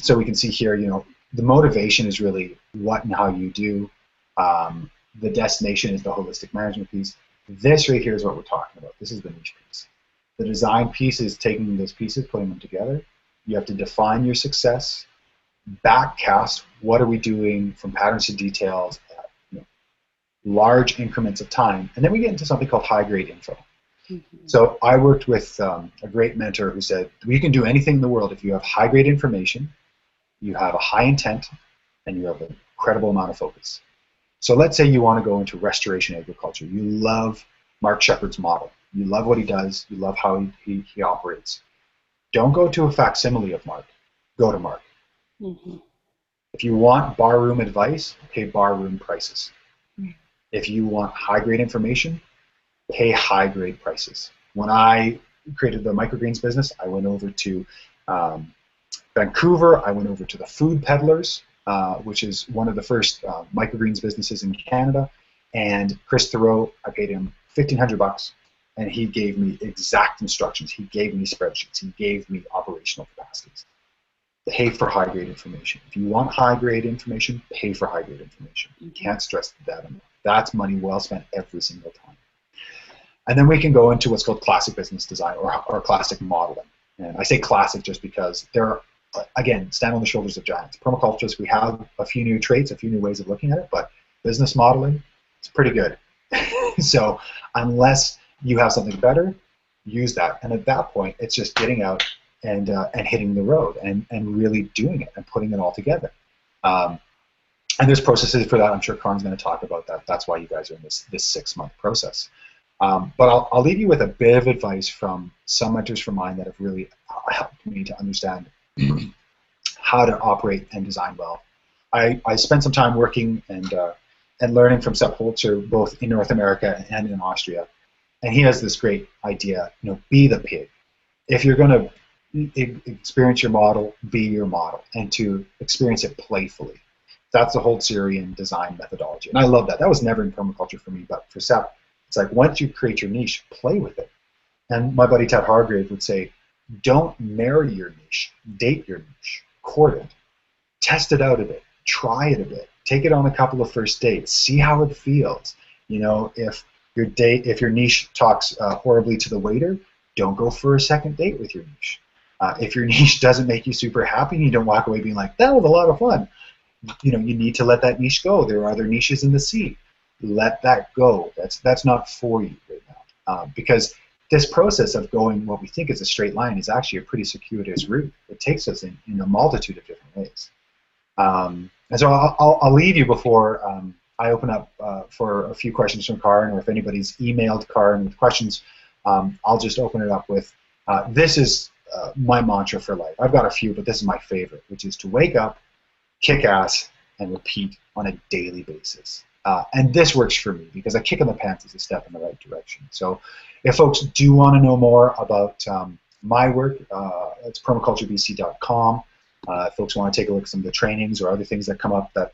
So we can see here, you know, the motivation is really what and how you do. The destination is the holistic management piece. This right here is what we're talking about. This is the niche piece. The design piece is taking those pieces, putting them together. You have to define your success, backcast what are we doing from patterns to details at, you know, large increments of time, and then we get into something called high-grade info. Mm-hmm. So I worked with a great mentor who said, we can do anything in the world if you have high-grade information, you have a high intent, and you have an incredible amount of focus. So let's say you want to go into restoration agriculture. You love Mark Shepard's model. You love what he does. You love how he operates. Don't go to a facsimile of Mark. Go to Mark. Mm-hmm. If you want barroom advice, pay barroom prices. Mm-hmm. If you want high-grade information, pay high-grade prices. When I created the microgreens business, I went over to Vancouver. I went over to the Food Peddlers, which is one of the first microgreens businesses in Canada. And Chris Thoreau, I paid him $1,500, and he gave me exact instructions. He gave me spreadsheets. He gave me operational capacities. Pay for high-grade information. If you want high-grade information, pay for high-grade information. You can't stress that enough. That's money well spent every single time. And then we can go into what's called classic business design or classic modeling. And I say classic just because there are, again, stand on the shoulders of giants. Permaculturists, we have a few new traits, a few new ways of looking at it, but business modeling, it's pretty good. So unless you have something better, use that. And at that point, it's just getting out and hitting the road and really doing it and putting it all together. And there's processes for that. I'm sure Karin's going to talk about that. That's why you guys are in this 6-month process. But I'll leave you with a bit of advice from some mentors from mine that have really helped me to understand how to operate and design well. I spent some time working and learning from Sepp Holzer both in North America and in Austria, and he has this great idea. Be the pig. If you're going to experience your model, be your model, and to experience it playfully. That's the Holzerian design methodology, and I love that. That was never in permaculture for me, but for Sepp, it's like once you create your niche, play with it. And my buddy Ted Hargrave would say, don't marry your niche, date your niche, court it, test it out a bit, try it a bit, take it on a couple of first dates, see how it feels. If your niche talks horribly to the waiter, don't go for a second date with your niche. If your niche doesn't make you super happy and you don't walk away being like, that was a lot of fun, you need to let that niche go. There are other niches in the sea. Let that go. That's not for you right now. Because this process of going what we think is a straight line is actually a pretty circuitous route. It takes us in a multitude of different ways. And so I'll leave you before I open up for a few questions from Karin, or if anybody's emailed Karin with questions, I'll just open it up with, this is my mantra for life. I've got a few, but this is my favorite, which is to wake up, kick ass, and repeat on a daily basis. And this works for me because a kick in the pants is a step in the right direction. So if folks do want to know more about my work, it's permaculturebc.com. If folks want to take a look at some of the trainings or other things that come up that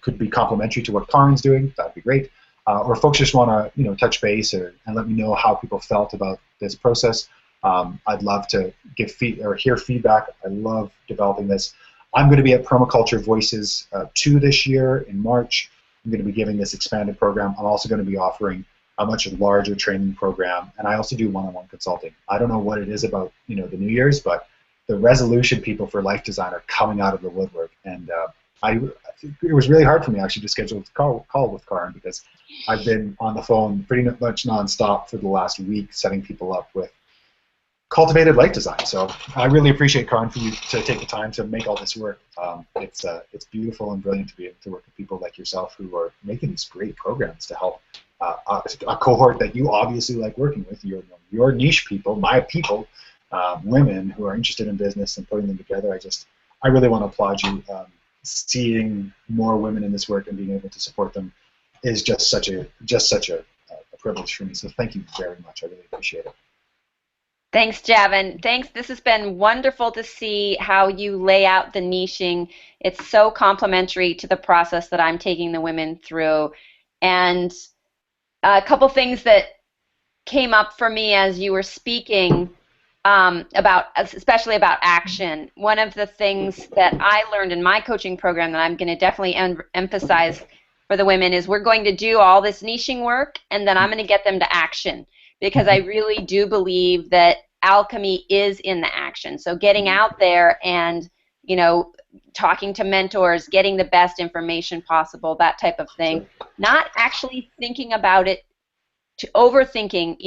could be complementary to what Karin's doing, that'd be great. Or if folks just want to touch base and let me know how people felt about this process, I'd love to hear feedback. I love developing this. I'm going to be at Permaculture Voices 2 this year in March. I'm going to be giving this expanded program. I'm also going to be offering a much larger training program, and I also do one-on-one consulting. I don't know what it is about the New Year's, but the resolution people for life design are coming out of the woodwork, and it was really hard for me actually to schedule a call with Karin because I've been on the phone pretty much nonstop for the last week setting people up with cultivated life design. So I really appreciate, Karin, for you to take the time to make all this work. It's beautiful and brilliant to be able to work with people like yourself who are making these great programs to help a cohort that you obviously like working with, your niche people, my people, women who are interested in business and putting them together. I really want to applaud you. Seeing more women in this work and being able to support them is just such a privilege for me. So thank you very much. I really appreciate it. Thanks, Javin. Thanks. This has been wonderful to see how you lay out the niching. It's so complementary to the process that I'm taking the women through. And a couple things that came up for me as you were speaking especially about action. One of the things that I learned in my coaching program that I'm going to definitely emphasize for the women is we're going to do all this niching work, and then I'm going to get them to action. Because I really do believe that alchemy is in the action. So getting out there and, talking to mentors, getting the best information possible, that type of thing. Not actually thinking about it, overthinking,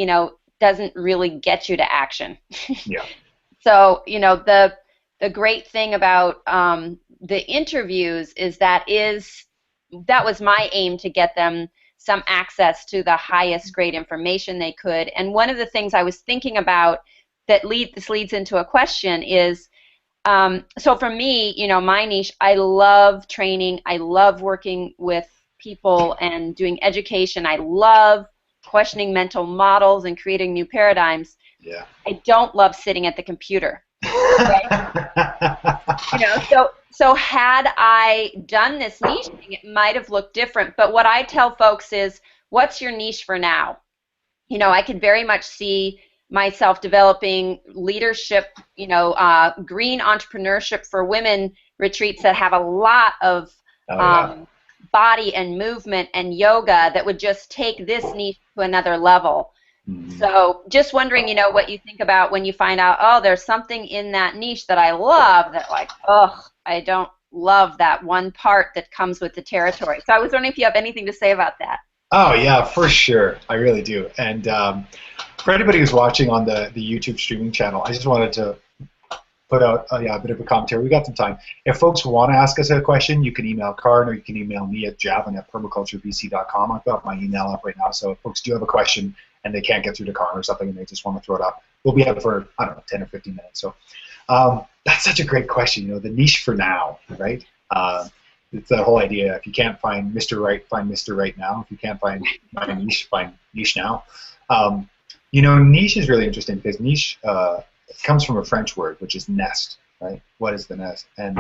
doesn't really get you to action. Yeah. So, the great thing about the interviews is that was my aim, to get them some access to the highest grade information they could. And one of the things I was thinking about this leads into a question is, so for me, my niche, I love training. I love working with people and doing education. I love questioning mental models and creating new paradigms. Yeah. I don't love sitting at the computer. Okay? So had I done this niche thing, it might have looked different. But what I tell folks is, what's your niche for now? I could very much see myself developing leadership, green entrepreneurship for women retreats that have a lot of body and movement and yoga that would just take this niche to another level. So just wondering, what you think about when you find out, oh, there's something in that niche that I love that, like, I don't love that one part that comes with the territory. So I was wondering if you have anything to say about that. Oh, yeah, for sure. I really do. And for anybody who's watching on the YouTube streaming channel, I just wanted to put out a bit of a commentary. We got some time. If folks want to ask us a question, you can email Karin, or you can email me at javin@permaculturebc.com. I've got my email up right now, so if folks do have a question and they can't get through the car or something, and they just want to throw it up. We'll be up for, I don't know, 10 or 15 minutes. So that's such a great question. The niche for now, right? It's that whole idea. If you can't find Mr. Right, find Mr. Right now. If you can't find my niche, find niche now. Niche is really interesting because niche comes from a French word, which is nest, right? What is the nest? And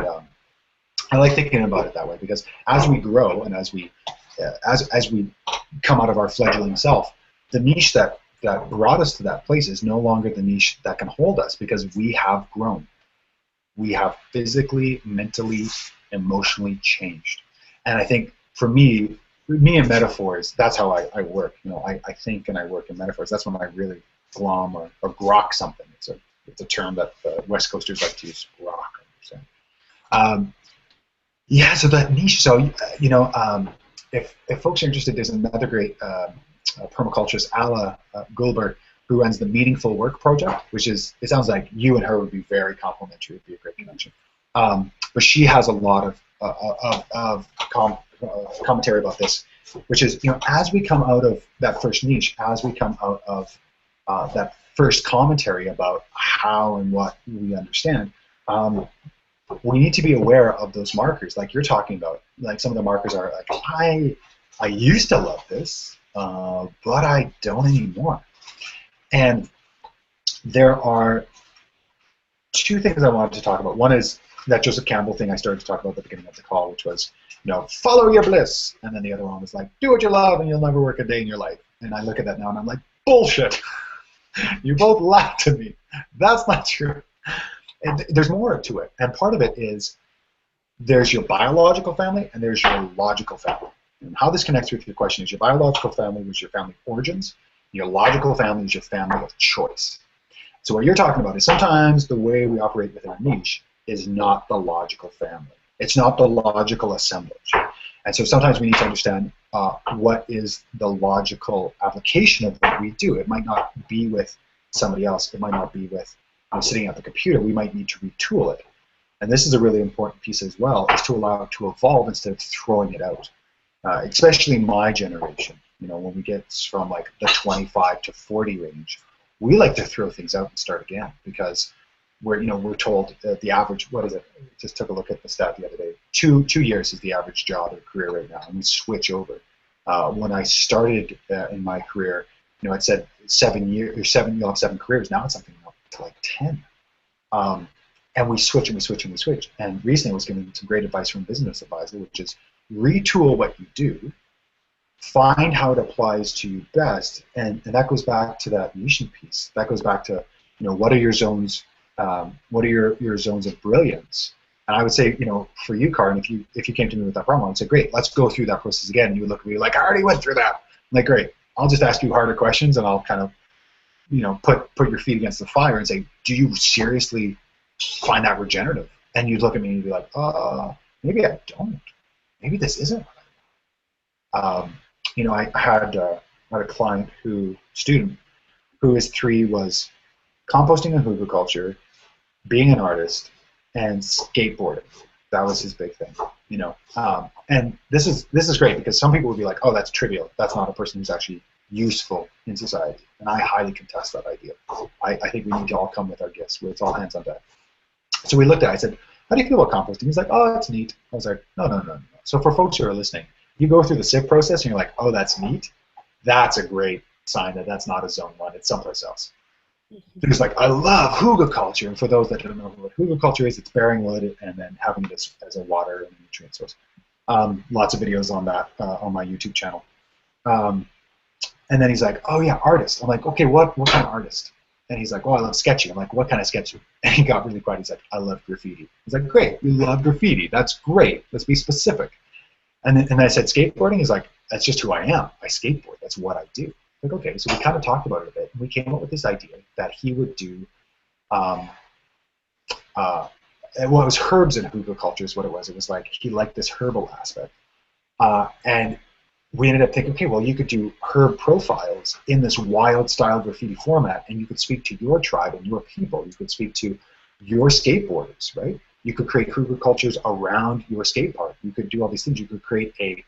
I like thinking about it that way because as we grow and as we come out of our fledgling self, the niche that brought us to that place is no longer the niche that can hold us because we have grown. We have physically, mentally, emotionally changed. And I think for me in metaphors, that's how I work. I think and I work in metaphors. That's when I really glom or grok something. It's a term that the West Coasters like to use, grok. Yeah, so that niche. So if folks are interested, there's another great permaculturist, Ala Gulber, who runs the Meaningful Work Project, which is, it sounds like you and her would be very complementary. It would be a great connection. But she has a lot of commentary about this, which is, as we come out of that first niche, as we come out of that first commentary about how and what we understand, we need to be aware of those markers, like you're talking about. Like some of the markers are like, I used to love this, but I don't anymore. And there are two things I wanted to talk about. One is that Joseph Campbell thing I started to talk about at the beginning of the call, which was, follow your bliss. And then the other one was like, do what you love and you'll never work a day in your life. And I look at that now and I'm like, bullshit. You both laughed at me. That's not true. And there's more to it. And part of it is there's your biological family and there's your logical family. And how this connects with your question is your biological family was your family of origins. Your logical family is your family of choice. So what you're talking about is sometimes the way we operate within a niche is not the logical family. It's not the logical assemblage. And so sometimes we need to understand what is the logical application of what we do. It might not be with somebody else. It might not be with sitting at the computer. We might need to retool it. And this is a really important piece as well, is to allow it to evolve instead of throwing it out. Especially my generation, when we get from like the 25 to 40 range, we like to throw things out and start again because we're told that the average, what is it? Just took a look at the stat the other day. 2 years is the average job or career right now, and we switch over. When I started in my career, it said 7 years, you'll have 7 careers. Now it's something up to like 10. And we switch and we switch and we switch. And recently I was given some great advice from a business advisor, which is retool what you do, find how it applies to you best, and that goes back to that niche piece. That goes back to, what are your zones? What are your zones of brilliance? And I would say, for you, Karin, if you came to me with that problem, I would say, great, let's go through that process again. And you would look at me like, I already went through that. I'm like, great, I'll just ask you harder questions, and I'll kind of, put your feet against the fire and say, do you seriously find that regenerative? And you'd look at me and you'd be like, maybe I don't. Maybe this isn't. I had a client student who his 3 was composting and hugelkultur, being an artist, and skateboarding. That was his big thing, And this is great because some people would be like, oh, that's trivial. That's not a person who's actually useful in society. And I highly contest that idea. I think we need to all come with our gifts, where it's all hands on deck. So we looked at it. I said, how do you feel about composting? He's like, oh, that's neat. I was like, no. So for folks who are listening, you go through the SIP process and you're like, oh, that's neat. That's a great sign that that's not a zone 1. It's someplace else. There's like, I love hugelkultur. And for those that don't know what hugelkultur is, it's bearing wood and then having it as a water and nutrient source. Lots of videos on that on my YouTube channel. And then he's like, oh, yeah, artist. I'm like, okay, what kind of artist? And he's like, oh, I love sketching. I'm like, what kind of sketching? And he got really quiet. He's like, I love graffiti. He's like, great, you love graffiti. That's great. Let's be specific. And then I said, skateboarding? He's like, that's just who I am. I skateboard. That's what I do. Like, okay, so we kind of talked about it a bit. And we came up with this idea that he would do, it was herbs in hugelkultur is what it was. It was like he liked this herbal aspect. And we ended up thinking, okay, well, you could do herb profiles in this wild style graffiti format, and you could speak to your tribe and your people. You could speak to your skateboarders, right? You could create hugelkulturs around your skate park. You could do all these things. You could create a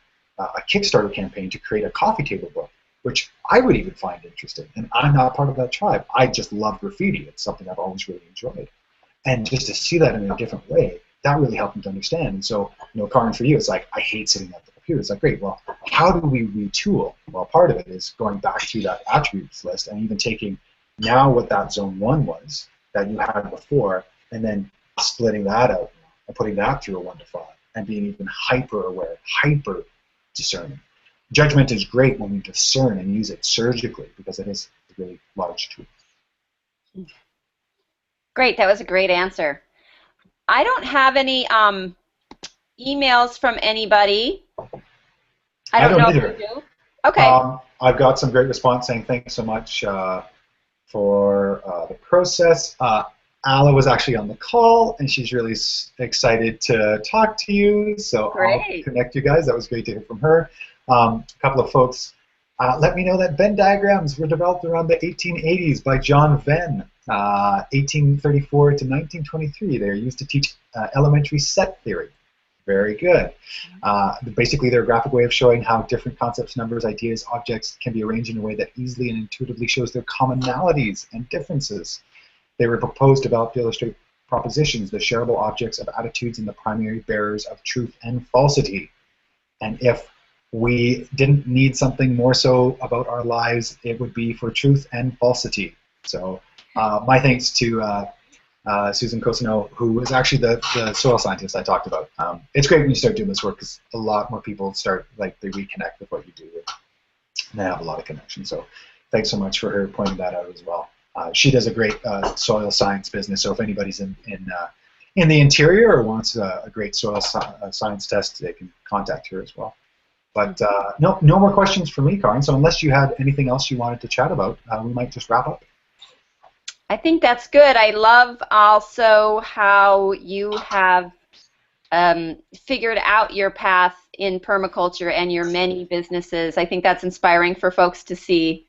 Kickstarter campaign to create a coffee table book which I would even find interesting. And I'm not part of that tribe. I just love graffiti. It's something I've always really enjoyed. And just to see that in a different way, that really helped me to understand. And so, Karin, for you, it's like, I hate sitting at the computer. It's like, great, well, how do we retool? Well, part of it is going back to that attributes list and even taking now what that zone 1 was that you had before, and then splitting that out and putting that through a 1 to 5 and being even hyper aware, hyper discerning. Judgment is great when we discern and use it surgically because it is a really large tool. Great, that was a great answer. I don't have any emails from anybody. I I don't don't know if either. you do. Okay. I've got some great response saying thanks so much for the process. Ala was actually on the call, and she's really excited to talk to you, so I'll Great. connect you guys. That was great to hear from her. A couple of folks let me know that Venn diagrams were developed around the 1880s by John Venn, 1834 to 1923. They're used to teach elementary set theory. Very good. Basically, they're a graphic way of showing how different concepts, numbers, ideas, objects can be arranged in a way that easily and intuitively shows their commonalities and differences. They were proposed, developed to illustrate propositions, the shareable objects of attitudes and the primary bearers of truth and falsity. And if we didn't need something more so about our lives, it would be for truth and falsity. So my thanks to Susan Cosino, who is actually the soil scientist I talked about. It's great when you start doing this work because a lot more people start, like, they reconnect with what you do, and they have a lot of connection. So thanks so much for her pointing that out as well. She does a great soil science business, so if anybody's in the interior or wants a great soil science test, they can contact her as well. But no more questions for me, Karin. So unless you had anything else you wanted to chat about, we might just wrap up. I think that's good. I love also how you have figured out your path in permaculture and your many businesses. I think that's inspiring for folks to see.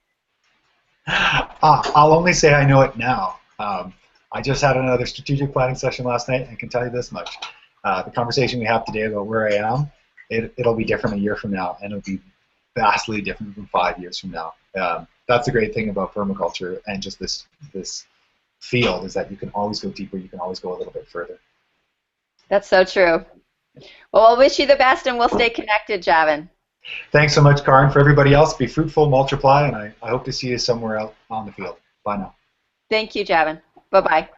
I'll only say I know it now. I just had another strategic planning session last night, and I can tell you this much. The conversation we have today about where I am, it'll be different a year from now, and it'll be vastly different from 5 years from now. That's the great thing about permaculture and just this field, is that you can always go deeper, you can always go a little bit further. That's so true. Well, I'll wish you the best, and we'll stay connected, Javin. Thanks so much, Karin. For everybody else, be fruitful, multiply, and I hope to see you somewhere out on the field. Bye now. Thank you, Javin. Bye-bye.